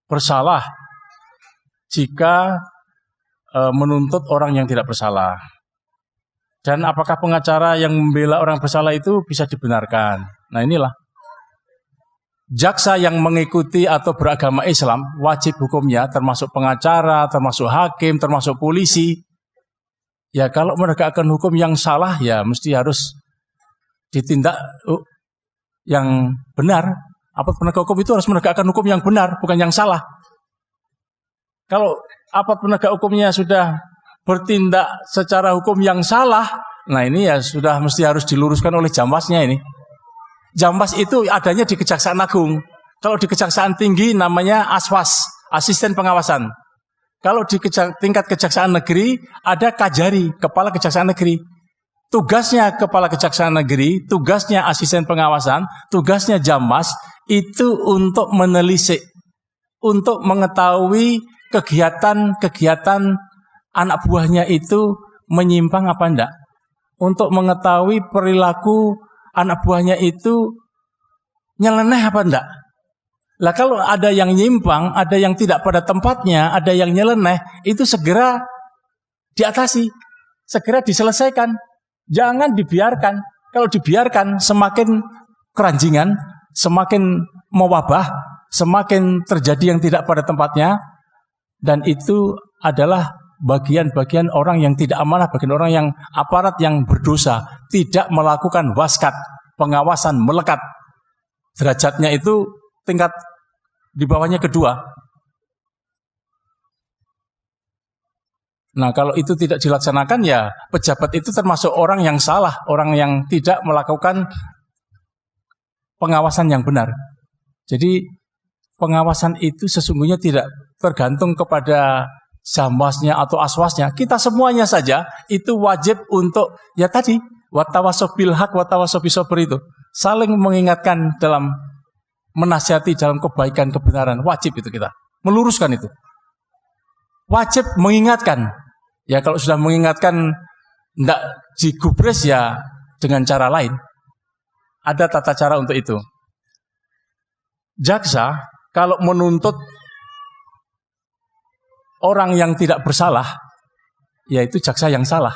bersalah jika menuntut orang yang tidak bersalah? Dan apakah pengacara yang membela orang bersalah itu bisa dibenarkan? Nah inilah. Jaksa yang mengikuti atau beragama Islam wajib hukumnya, termasuk pengacara, termasuk hakim, termasuk polisi. Ya kalau menegakkan hukum yang salah ya mesti harus ditindak yang benar. Aparat penegak hukum itu harus menegakkan hukum yang benar, bukan yang salah. Kalau aparat penegak hukumnya sudah bertindak secara hukum yang salah, nah ini ya sudah mesti harus diluruskan oleh Jamwasnya ini. Jamwas itu adanya di Kejaksaan Agung. Kalau di Kejaksaan Tinggi namanya Aswas, Asisten Pengawasan. Kalau di tingkat Kejaksaan Negeri ada Kajari, Kepala Kejaksaan Negeri. Tugasnya Kepala Kejaksaan Negeri, tugasnya Asisten Pengawasan, tugasnya Jamwas itu untuk menelisik, untuk mengetahui kegiatan-kegiatan anak buahnya itu menyimpang apa enggak, untuk mengetahui perilaku anak buahnya itu nyeleneh apa enggak. Lah kalau ada yang nyimpang, ada yang tidak pada tempatnya, ada yang nyeleneh, itu segera diatasi, segera diselesaikan. Jangan dibiarkan. Kalau dibiarkan semakin keranjingan, semakin mewabah, semakin terjadi yang tidak pada tempatnya, dan itu adalah bagian-bagian orang yang tidak amanah, bagian orang yang aparat yang berdosa, tidak melakukan waskat, pengawasan melekat. Derajatnya itu tingkat di bawahnya kedua. Nah, kalau itu tidak dilaksanakan, ya pejabat itu termasuk orang yang salah, orang yang tidak melakukan pengawasan yang benar. Jadi pengawasan itu sesungguhnya tidak tergantung kepada Jamwasnya atau Aswasnya. Kita semuanya saja itu wajib untuk, ya tadi, watawasau bil haq, watawasau bis sabr itu. Saling mengingatkan dalam menasihati dalam kebaikan, kebenaran. Wajib itu kita. Meluruskan itu. Wajib mengingatkan. Ya kalau sudah mengingatkan tidak digubres ya dengan cara lain. Ada tata cara untuk itu. Jaksa kalau menuntut orang yang tidak bersalah, yaitu jaksa yang salah.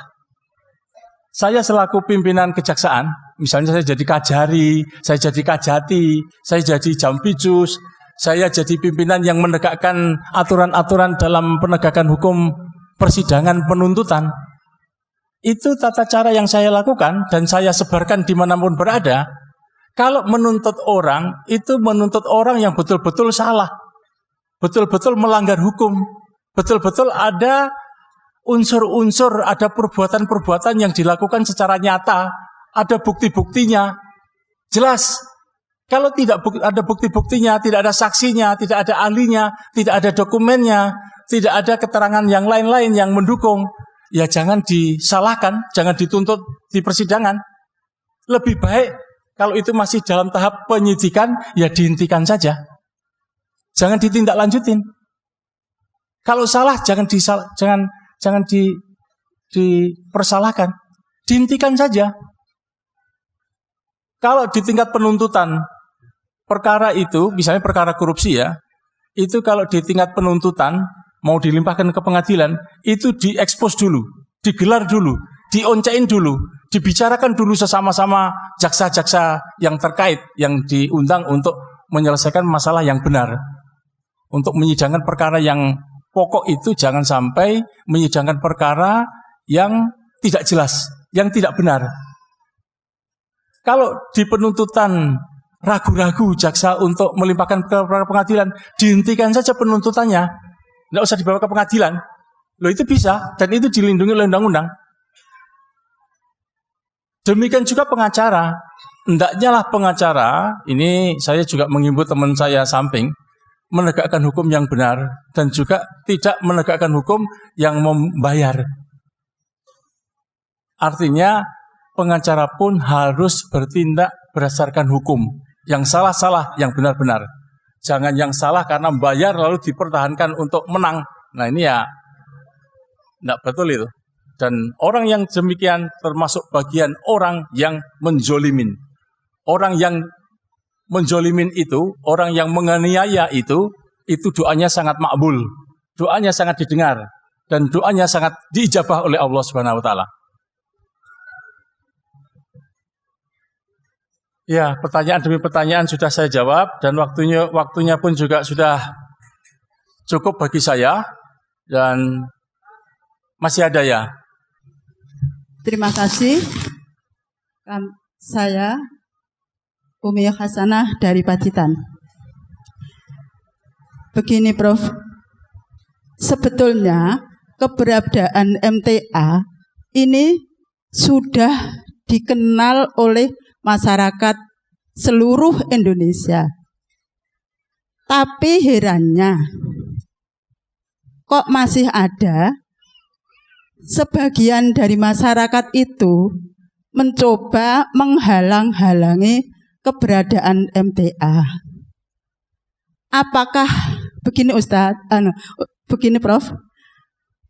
Saya selaku pimpinan kejaksaan, misalnya saya jadi Kajari, saya jadi Kajati, saya jadi Jampitsus, saya jadi pimpinan yang menegakkan aturan-aturan dalam penegakan hukum persidangan penuntutan. Itu tata cara yang saya lakukan dan saya sebarkan dimanapun berada. Kalau menuntut orang, itu menuntut orang yang betul-betul salah, betul-betul melanggar hukum, betul-betul ada unsur-unsur, ada perbuatan-perbuatan yang dilakukan secara nyata, ada bukti-buktinya, jelas. Kalau tidak ada bukti-buktinya, tidak ada saksinya, tidak ada ahlinya, tidak ada dokumennya, tidak ada keterangan yang lain-lain yang mendukung, ya jangan disalahkan, jangan dituntut di persidangan. Lebih baik kalau itu masih dalam tahap penyidikan, ya dihentikan saja. Jangan ditindaklanjutin. Kalau salah jangan dipersalahkan, dihentikan saja. Kalau di tingkat penuntutan perkara itu, misalnya perkara korupsi ya, itu kalau di tingkat penuntutan mau dilimpahkan ke pengadilan, itu diekspos dulu, digelar dulu, dioncein dulu, dibicarakan dulu sesama-sama jaksa-jaksa yang terkait, yang diundang untuk menyelesaikan masalah yang benar. Untuk menyidangkan perkara yang pokok itu jangan sampai menyidangkan perkara yang tidak jelas, yang tidak benar. Kalau di penuntutan ragu-ragu jaksa untuk melimpahkan ke pengadilan, dihentikan saja penuntutannya. Tidak usah dibawa ke pengadilan. Loh itu bisa, dan itu dilindungi oleh undang-undang. Demikian juga pengacara. Hendaknya lah pengacara, ini saya juga menghimbau teman saya samping, menegakkan hukum yang benar, dan juga tidak menegakkan hukum yang membayar. Artinya, pengacara pun harus bertindak berdasarkan hukum. Yang salah-salah, yang benar-benar. Jangan yang salah karena membayar lalu dipertahankan untuk menang. Nah ini ya tidak betul itu. Dan orang yang demikian termasuk bagian orang yang menjolimin. Orang yang menjolimin itu, orang yang menganiaya itu doanya sangat makbul. Doanya sangat didengar. Dan doanya sangat diijabah oleh Allah Subhanahu wa Ta'ala. Ya, pertanyaan demi pertanyaan sudah saya jawab dan waktunya pun juga sudah cukup bagi saya dan masih ada ya. Terima kasih. Saya Umi Hasanah dari Pacitan. Begini Prof, sebetulnya keberadaan MTA ini sudah dikenal oleh masyarakat seluruh Indonesia. Tapi herannya, kok masih ada sebagian dari masyarakat itu mencoba menghalang-halangi keberadaan MTA. Apakah begini Ustadz, begini Prof,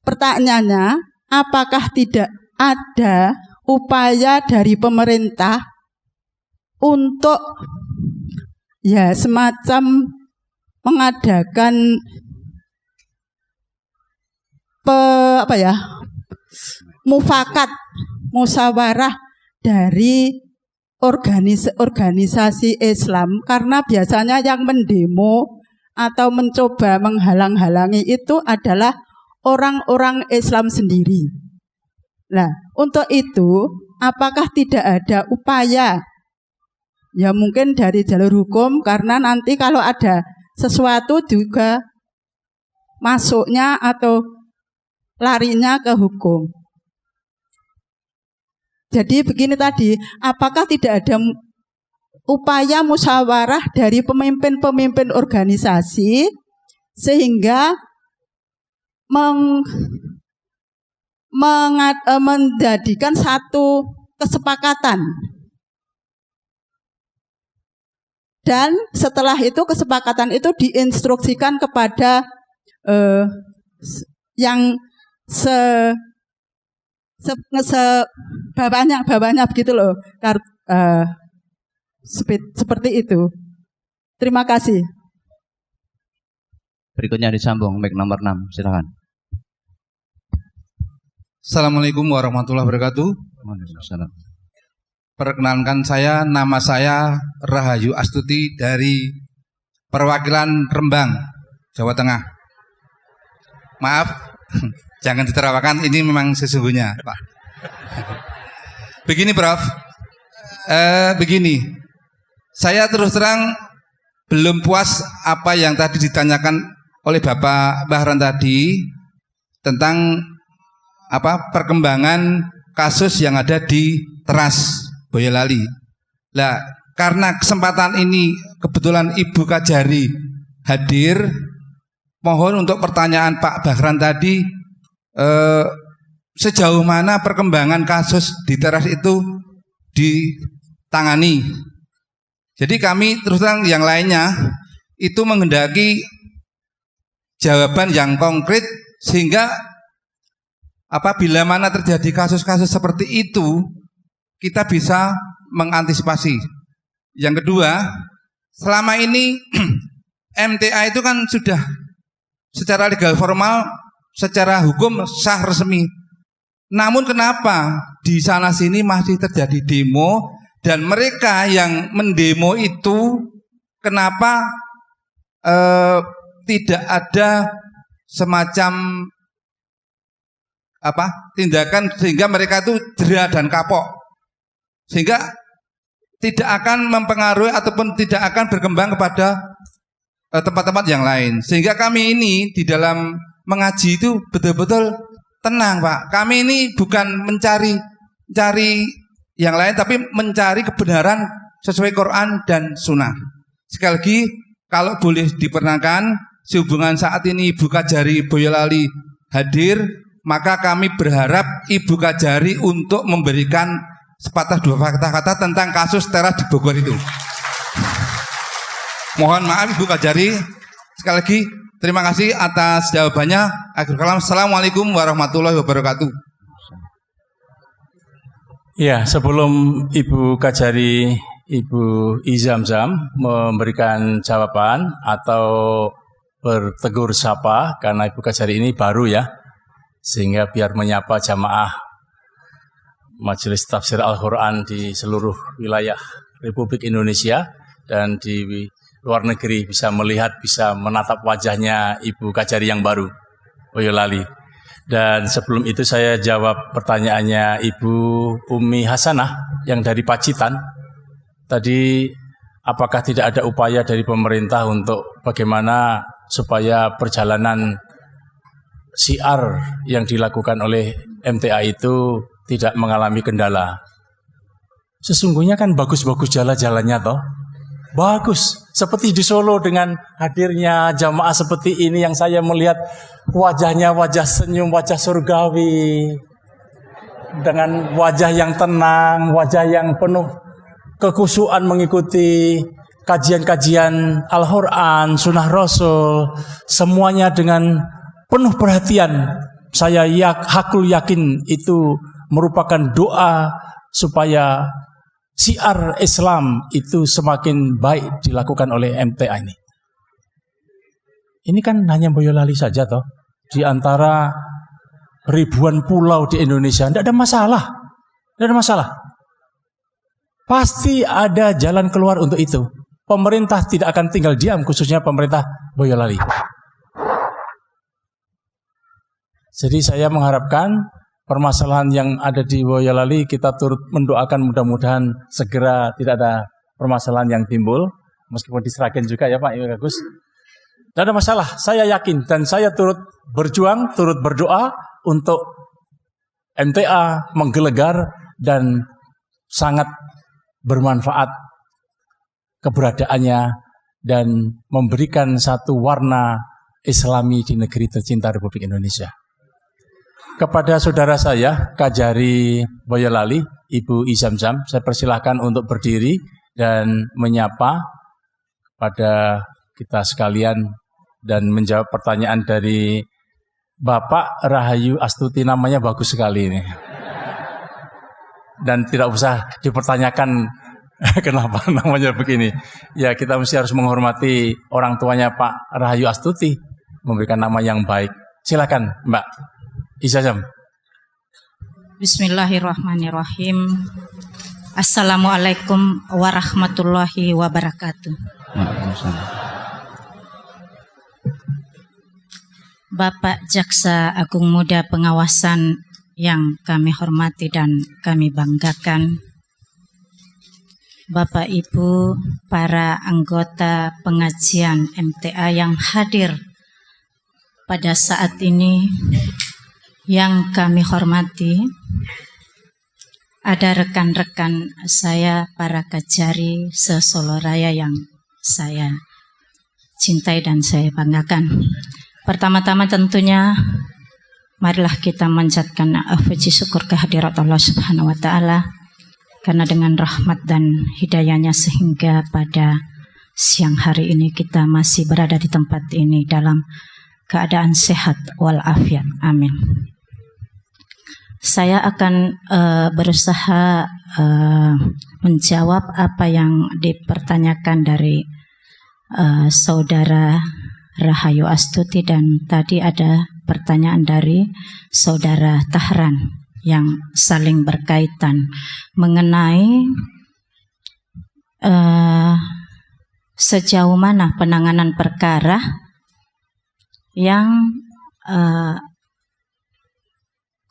pertanyaannya, apakah tidak ada upaya dari pemerintah untuk ya semacam mengadakan mufakat, musyawarah dari organisasi Islam, karena biasanya yang mendemo atau mencoba menghalang-halangi itu adalah orang-orang Islam sendiri. Nah, untuk itu apakah tidak ada upaya ya mungkin dari jalur hukum, karena nanti kalau ada sesuatu juga masuknya atau larinya ke hukum. Jadi begini tadi, apakah tidak ada upaya musyawarah dari pemimpin-pemimpin organisasi sehingga menjadikan satu kesepakatan, dan setelah itu kesepakatan itu diinstruksikan kepada yang bawahnya begitu loh, seperti itu. Terima kasih. Berikutnya disambung mic nomor 6, silakan. Assalamualaikum warahmatullahi wabarakatuh. Perkenalkan nama saya Rahayu Astuti dari perwakilan Rembang, Jawa Tengah. Maaf, jangan ditertawakan, ini memang sesungguhnya, Pak. Begini, Prof. Begini, saya terus terang belum puas apa yang tadi ditanyakan oleh Bapak Bahran tadi tentang perkembangan kasus yang ada di Teras, Boyolali. Nah, karena kesempatan ini kebetulan Ibu Kajari hadir, mohon untuk pertanyaan Pak Bahran tadi, sejauh mana perkembangan kasus di Teras itu ditangani. Jadi kami terus terang yang lainnya itu menghendaki jawaban yang konkret, sehingga apabila mana terjadi kasus-kasus seperti itu kita bisa mengantisipasi. Yang kedua, selama ini MTA itu kan sudah secara legal formal, secara hukum sah resmi. Namun kenapa di sana sini masih terjadi demo, dan mereka yang mendemo itu kenapa tidak ada semacam tindakan sehingga mereka itu jera dan kapok, sehingga tidak akan mempengaruhi ataupun tidak akan berkembang kepada tempat-tempat yang lain. Sehingga kami ini di dalam mengaji itu betul-betul tenang, Pak. Kami ini bukan mencari yang lain, tapi mencari kebenaran sesuai Quran dan Sunnah. Sekali lagi, kalau boleh diperkenalkan, sehubungan saat ini Ibu Kajari Boyolali hadir, maka kami berharap Ibu Kajari untuk memberikan sepatah dua kata-kata tentang kasus Teras di Bogor itu. Mohon maaf Ibu Kajari, sekali lagi terima kasih atas jawabannya. Akhir kalam, assalamualaikum warahmatullahi wabarakatuh. Ya, sebelum Ibu Kajari, Ibu Izamzam memberikan jawaban atau bertegur sapa, karena Ibu Kajari ini baru ya, sehingga biar menyapa jamaah Majelis Tafsir Al-Quran di seluruh wilayah Republik Indonesia dan di luar negeri bisa melihat, bisa menatap wajahnya Ibu Kajari yang baru, Boyolali. Dan sebelum itu saya jawab pertanyaannya Ibu Umi Hasanah yang dari Pacitan. Tadi apakah tidak ada upaya dari pemerintah untuk bagaimana supaya perjalanan syiar yang dilakukan oleh MTA itu tidak mengalami kendala? Sesungguhnya kan bagus-bagus jalan-jalannya toh. Bagus, seperti di Solo dengan hadirnya jamaah seperti ini yang saya melihat wajahnya wajah senyum, wajah surgawi, dengan wajah yang tenang, wajah yang penuh kekhusyuan mengikuti kajian-kajian Al-Quran, Sunnah Rasul, semuanya dengan penuh perhatian. Saya hakul yakin itu merupakan doa supaya syiar Islam itu semakin baik dilakukan oleh MTA ini. Ini kan hanya Boyolali saja toh. Di antara ribuan pulau di Indonesia, tidak ada masalah. Tidak ada masalah. Pasti ada jalan keluar untuk itu. Pemerintah tidak akan tinggal diam, khususnya pemerintah Boyolali. Jadi saya mengharapkan permasalahan yang ada di Boyolali kita turut mendoakan mudah-mudahan segera tidak ada permasalahan yang timbul. Meskipun diserahkan juga ya Pak Ibu Agus. Tidak ada masalah, saya yakin dan saya turut berjuang, turut berdoa untuk MTA menggelegar dan sangat bermanfaat keberadaannya dan memberikan satu warna Islami di negeri tercinta Republik Indonesia. Kepada saudara saya, Kajari Boyolali, Ibu Izamzam, saya persilahkan untuk berdiri dan menyapa pada kita sekalian dan menjawab pertanyaan dari Bapak Rahayu Astuti, namanya bagus sekali ini. Dan tidak usah dipertanyakan kenapa namanya begini. Ya kita mesti harus menghormati orang tuanya Pak Rahayu Astuti, memberikan nama yang baik. Silakan Mbak Izazam. Bismillahirrahmanirrahim. Assalamualaikum warahmatullahi wabarakatuh. Bapak Jaksa Agung Muda Pengawasan yang kami hormati dan kami banggakan, Bapak Ibu para anggota pengajian MTA yang hadir pada saat ini, yang kami hormati, ada rekan-rekan saya para kajari se-Solo Raya yang saya cintai dan saya banggakan. Pertama-tama tentunya marilah kita manjatkan puji syukur kehadirat Allah Subhanahu wa taala karena dengan rahmat dan hidayahnya sehingga pada siang hari ini kita masih berada di tempat ini dalam keadaan sehat walafiat. Amin. Saya akan berusaha menjawab apa yang dipertanyakan dari Saudara Rahayu Astuti dan tadi ada pertanyaan dari Saudara Tahran yang saling berkaitan mengenai sejauh mana penanganan perkara yang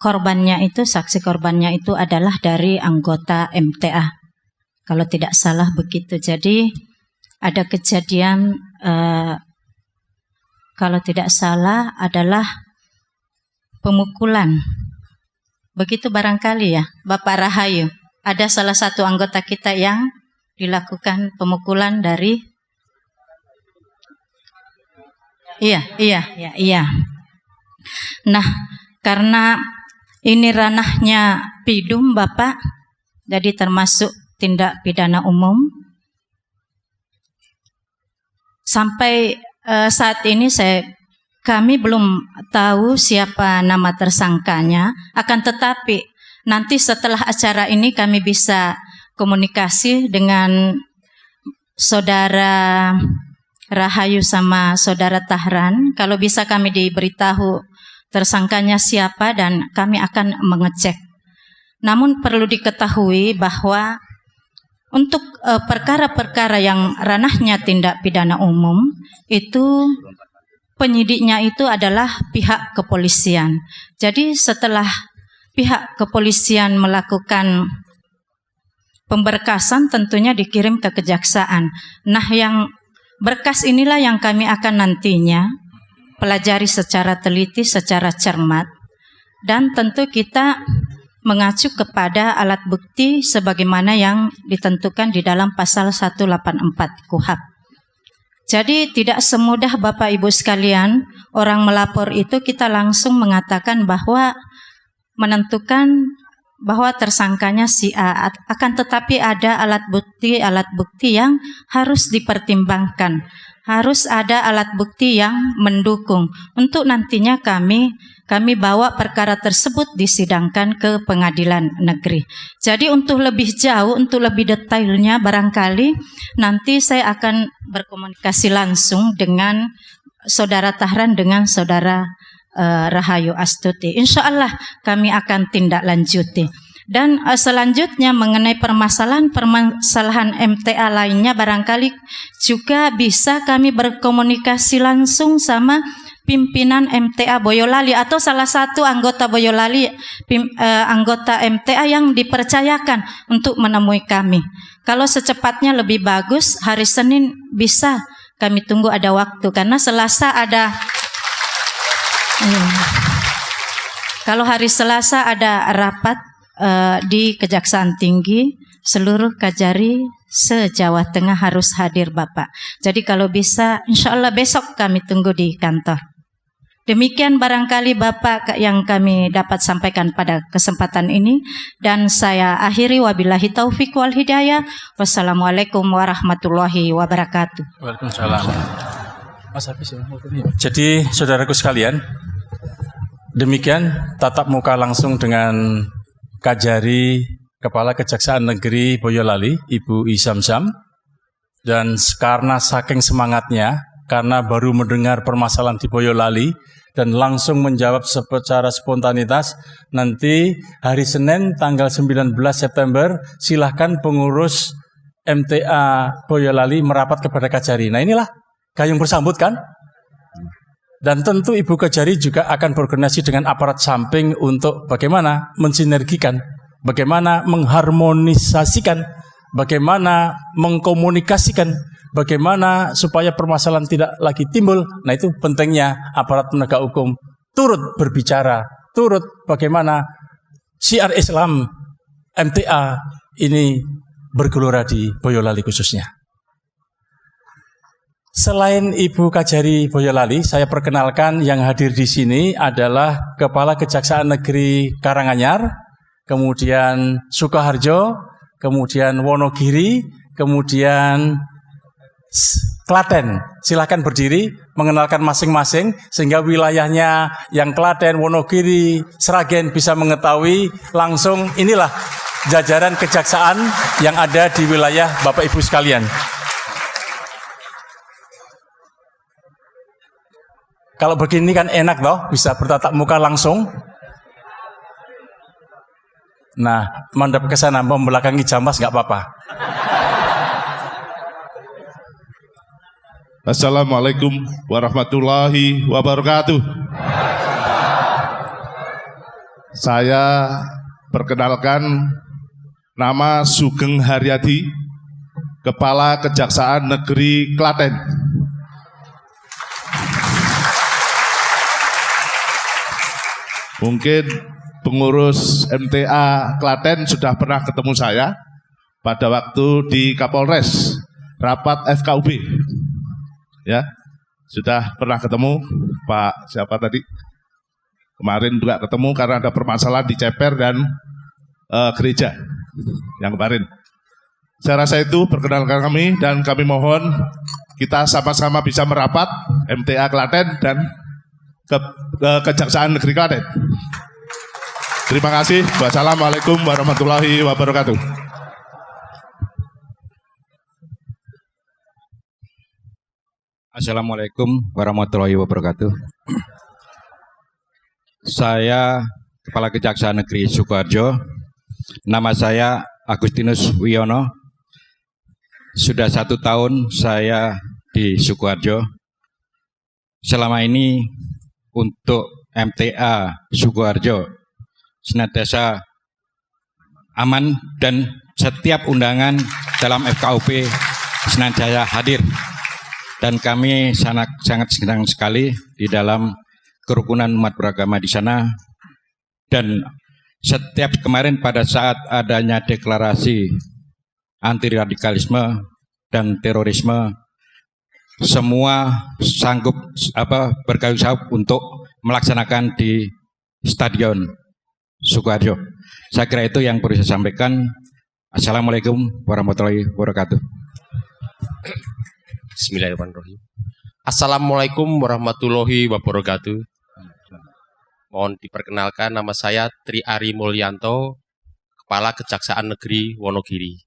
korbannya itu, saksi korbannya itu adalah dari anggota MTA. Kalau tidak salah begitu. Jadi ada kejadian kalau tidak salah adalah pemukulan. Begitu barangkali ya, Bapak Rahayu. Ada salah satu anggota kita yang dilakukan pemukulan dari Iya. Nah, karena ini ranahnya pidum Bapak, jadi termasuk tindak pidana umum. Sampai saat ini kami belum tahu siapa nama tersangkanya, akan tetapi nanti setelah acara ini kami bisa komunikasi dengan Saudara Rahayu sama Saudara Tahran. Kalau bisa kami diberitahu tersangkanya siapa dan kami akan mengecek. Namun perlu diketahui bahwa untuk perkara-perkara yang ranahnya tindak pidana umum itu penyidiknya itu adalah pihak kepolisian. Jadi setelah pihak kepolisian melakukan pemberkasan tentunya dikirim ke kejaksaan. Nah, yang berkas inilah yang kami akan nantinya pelajari secara teliti, secara cermat. Dan tentu kita mengacu kepada alat bukti sebagaimana yang ditentukan di dalam pasal 184 KUHP. Jadi tidak semudah Bapak Ibu sekalian, orang melapor itu kita langsung mengatakan bahwa menentukan bahwa tersangkanya si A, akan tetapi ada alat bukti yang harus dipertimbangkan. Harus ada alat bukti yang mendukung untuk nantinya kami bawa perkara tersebut disidangkan ke pengadilan negeri. Jadi untuk lebih jauh, untuk lebih detailnya barangkali nanti saya akan berkomunikasi langsung dengan Saudara Tahran, dengan Saudara Rahayu Astuti. Insya Allah kami akan tindak lanjuti. Dan selanjutnya mengenai permasalahan MTA lainnya barangkali juga bisa kami berkomunikasi langsung sama pimpinan MTA Boyolali atau salah satu anggota Boyolali, anggota MTA yang dipercayakan untuk menemui kami. Kalau secepatnya lebih bagus, hari Senin bisa kami tunggu ada waktu karena Selasa ada. Kalau hari Selasa ada rapat di Kejaksaan Tinggi, seluruh Kajari se-Jawa Tengah harus hadir Bapak. Jadi kalau bisa, insya Allah besok kami tunggu di kantor. Demikian barangkali Bapak yang kami dapat sampaikan pada kesempatan ini. Dan saya akhiri wabillahi taufiq wal hidayah. Wassalamualaikum warahmatullahi wabarakatuh. Waalaikumsalam. Jadi saudaraku sekalian, demikian tatap muka langsung dengan Kajari Kepala Kejaksaan Negeri Boyolali, Ibu Isamsam. Dan karena saking semangatnya, karena baru mendengar permasalahan di Boyolali dan langsung menjawab secara spontanitas, nanti hari Senin tanggal 19 September silahkan pengurus MTA Boyolali merapat kepada Kajari. Nah inilah gayung bersambut kan? Dan tentu Ibu Kajari juga akan berkoordinasi dengan aparat samping untuk bagaimana mensinergikan, bagaimana mengharmonisasikan, bagaimana mengkomunikasikan, bagaimana supaya permasalahan tidak lagi timbul. Nah itu pentingnya aparat penegak hukum turut berbicara, turut bagaimana syiar Islam MTA ini bergelora di Boyolali khususnya. Selain Ibu Kajari Boyolali, saya perkenalkan yang hadir di sini adalah Kepala Kejaksaan Negeri Karanganyar, kemudian Sukoharjo, kemudian Wonogiri, kemudian Klaten. Silakan berdiri mengenalkan masing-masing sehingga wilayahnya yang Klaten, Wonogiri, Sragen bisa mengetahui langsung inilah jajaran kejaksaan yang ada di wilayah Bapak Ibu sekalian. Kalau begini kan enak toh, bisa bertatap muka langsung. Nah, mandap ke sana membelakangi Jambas nggak apa-apa. Assalamualaikum warahmatullahi wabarakatuh. Saya perkenalkan nama Sugeng Haryadi, Kepala Kejaksaan Negeri Klaten. Mungkin pengurus MTA Klaten sudah pernah ketemu saya pada waktu di Kapolres rapat FKUB. Ya, sudah pernah ketemu Pak siapa tadi? Kemarin juga ketemu karena ada permasalahan di Ceper dan gereja yang kemarin. Saya rasa itu perkenalkan kami dan kami mohon kita sama-sama bisa merapat MTA Klaten dan Kejaksaan Negeri Klaten. Terima kasih. Wassalamualaikum warahmatullahi wabarakatuh. Assalamualaikum warahmatullahi wabarakatuh. Saya Kepala Kejaksaan Negeri Sukoharjo. Nama saya Agustinus Wiono. Sudah 1 tahun saya di Sukoharjo. selama ini untuk MTA Sukoharjo senantiasa aman dan setiap undangan dalam FKUP senantiasa hadir. Dan kami sangat senang sekali di dalam kerukunan umat beragama di sana. Dan setiap kemarin pada saat adanya deklarasi anti radikalisme dan terorisme, semua sanggup berkayu sanggup untuk melaksanakan di Stadion Sukoharjo. Saya kira itu yang perlu saya sampaikan. Assalamualaikum warahmatullahi wabarakatuh. Bismillahirrahmanirrahim. Assalamualaikum warahmatullahi wabarakatuh. Mohon diperkenalkan, nama saya Tri Ari Mulyanto, Kepala Kejaksaan Negeri Wonogiri.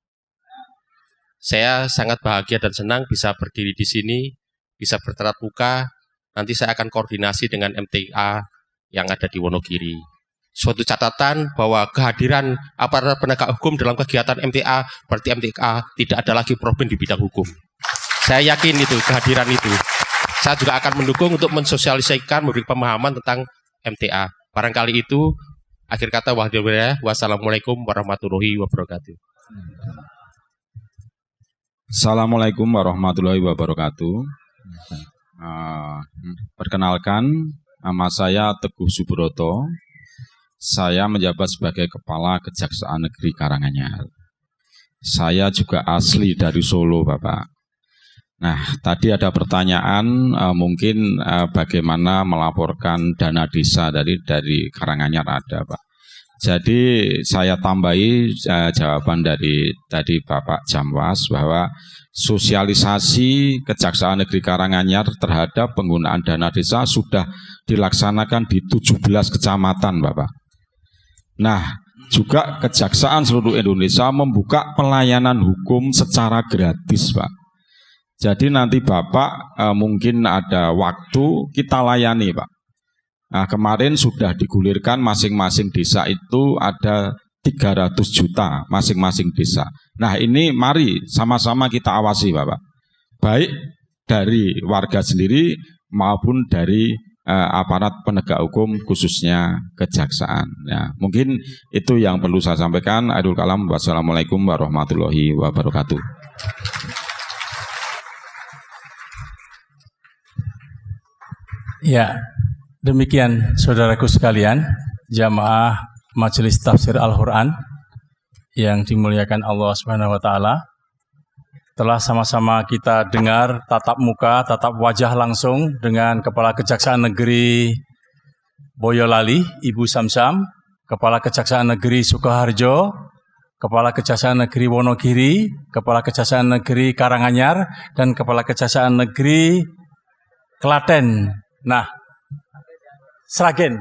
Saya sangat bahagia dan senang bisa berdiri di sini, bisa bertatap muka. Nanti saya akan koordinasi dengan MTA yang ada di Wonogiri. Suatu catatan bahwa kehadiran aparat penegak hukum dalam kegiatan MTA, berarti MTA tidak ada lagi problem di bidang hukum. Saya yakin itu, kehadiran itu. Saya juga akan mendukung untuk mensosialisasikan, memberi pemahaman tentang MTA. Barangkali itu, akhir kata wassalamualaikum warahmatullahi wabarakatuh. Assalamualaikum warahmatullahi wabarakatuh. Perkenalkan, nama saya Teguh Subroto. Saya menjabat sebagai Kepala Kejaksaan Negeri Karanganyar. Saya juga asli dari Solo, Bapak. Nah, tadi ada pertanyaan mungkin bagaimana melaporkan dana desa dari Karanganyar ada, Pak. Jadi saya tambahi jawaban dari tadi Bapak Jamwas bahwa sosialisasi Kejaksaan Negeri Karanganyar terhadap penggunaan dana desa sudah dilaksanakan di 17 kecamatan, Bapak. Nah, juga Kejaksaan seluruh Indonesia membuka pelayanan hukum secara gratis, Pak. Jadi nanti Bapak mungkin ada waktu kita layani, Pak. Nah, kemarin sudah digulirkan masing-masing desa itu ada 300 juta masing-masing desa. Nah, ini mari sama-sama kita awasi, Bapak. Baik dari warga sendiri maupun dari aparat penegak hukum khususnya kejaksaan. Ya, mungkin itu yang perlu saya sampaikan. Aidul kalam. Wassalamualaikum warahmatullahi wabarakatuh. Ya, demikian saudaraku sekalian, jamaah Majelis Tafsir Al-Quran yang dimuliakan Allah Subhanahu wa Ta'ala. Telah sama-sama kita dengar tatap muka, tatap wajah langsung dengan Kepala Kejaksaan Negeri Boyolali, Ibu Samsam, Kepala Kejaksaan Negeri Sukoharjo, Kepala Kejaksaan Negeri Wonogiri, Kepala Kejaksaan Negeri Karanganyar, dan Kepala Kejaksaan Negeri Klaten. Nah, Sragen.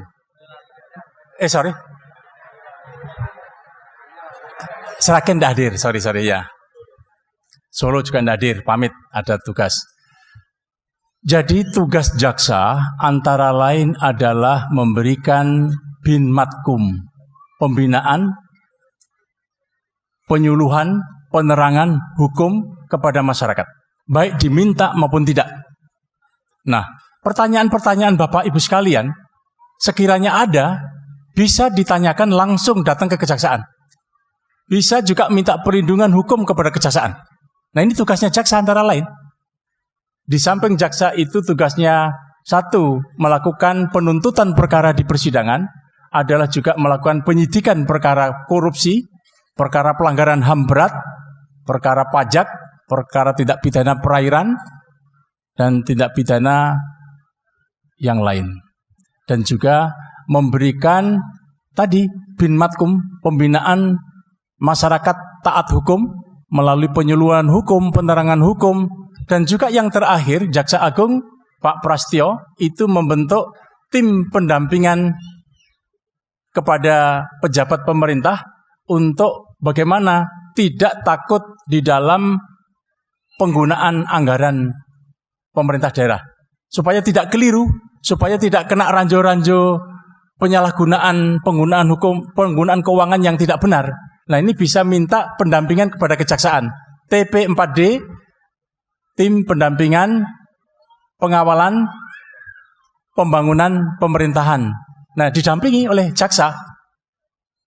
Sragen tidak hadir, sorry ya. Solo juga tidak hadir, pamit ada tugas. Jadi tugas jaksa antara lain adalah memberikan bin matkum, pembinaan, penyuluhan, penerangan hukum kepada masyarakat, baik diminta maupun tidak. Nah, pertanyaan-pertanyaan Bapak Ibu sekalian, sekiranya ada, bisa ditanyakan langsung datang ke kejaksaan. Bisa juga minta perlindungan hukum kepada kejaksaan. Nah, ini tugasnya jaksa antara lain. Di samping jaksa itu tugasnya satu, melakukan penuntutan perkara di persidangan, adalah juga melakukan penyidikan perkara korupsi, perkara pelanggaran HAM berat, perkara pajak, perkara tidak pidana perairan, dan tidak pidana yang lain. Dan juga memberikan tadi bin matkum, pembinaan masyarakat taat hukum melalui penyuluhan hukum, penerangan hukum, dan juga yang terakhir Jaksa Agung Pak Prastyo itu membentuk tim pendampingan kepada pejabat pemerintah untuk bagaimana tidak takut di dalam penggunaan anggaran pemerintah daerah, supaya tidak keliru, supaya tidak kena ranjau-ranjau penyalahgunaan penggunaan hukum, penggunaan keuangan yang tidak benar. Nah, ini bisa minta pendampingan kepada kejaksaan. TP4D, tim pendampingan pengawalan pembangunan pemerintahan. Nah, didampingi oleh jaksa,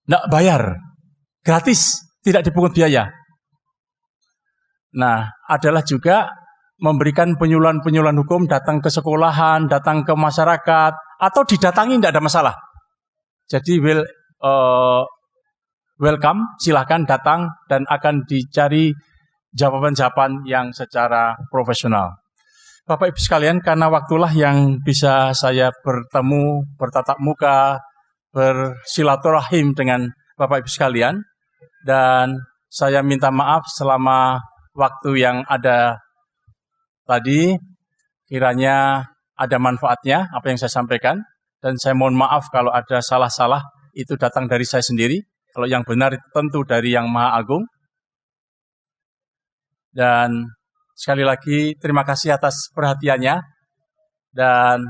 tidak bayar, gratis, tidak dipungut biaya. Nah, adalah juga memberikan penyuluhan-penyuluhan hukum, datang ke sekolahan, datang ke masyarakat, atau didatangi tidak ada masalah. Jadi welcome, silahkan datang dan akan dicari jawaban-jawaban yang secara profesional. Bapak Ibu sekalian, karena waktulah yang bisa saya bertemu, bertatap muka, bersilaturahim dengan Bapak Ibu sekalian, dan saya minta maaf selama waktu yang ada tadi, kiranya ada manfaatnya apa yang saya sampaikan, dan saya mohon maaf kalau ada salah-salah, itu datang dari saya sendiri, kalau yang benar itu tentu dari Yang Maha Agung. Dan sekali lagi terima kasih atas perhatiannya, dan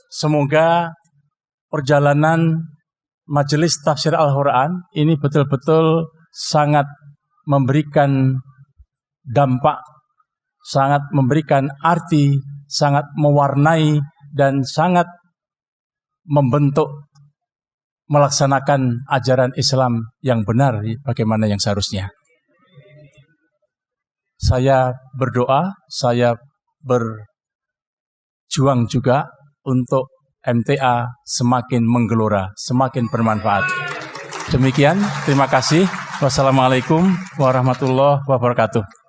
semoga perjalanan Majelis Tafsir Al-Quran ini betul-betul sangat memberikan dampak, sangat memberikan arti, sangat mewarnai, dan sangat membentuk melaksanakan ajaran Islam yang benar bagaimana yang seharusnya. Saya berdoa, saya berjuang juga untuk MTA semakin menggelora, semakin bermanfaat. Demikian, terima kasih. Wassalamualaikum warahmatullahi wabarakatuh.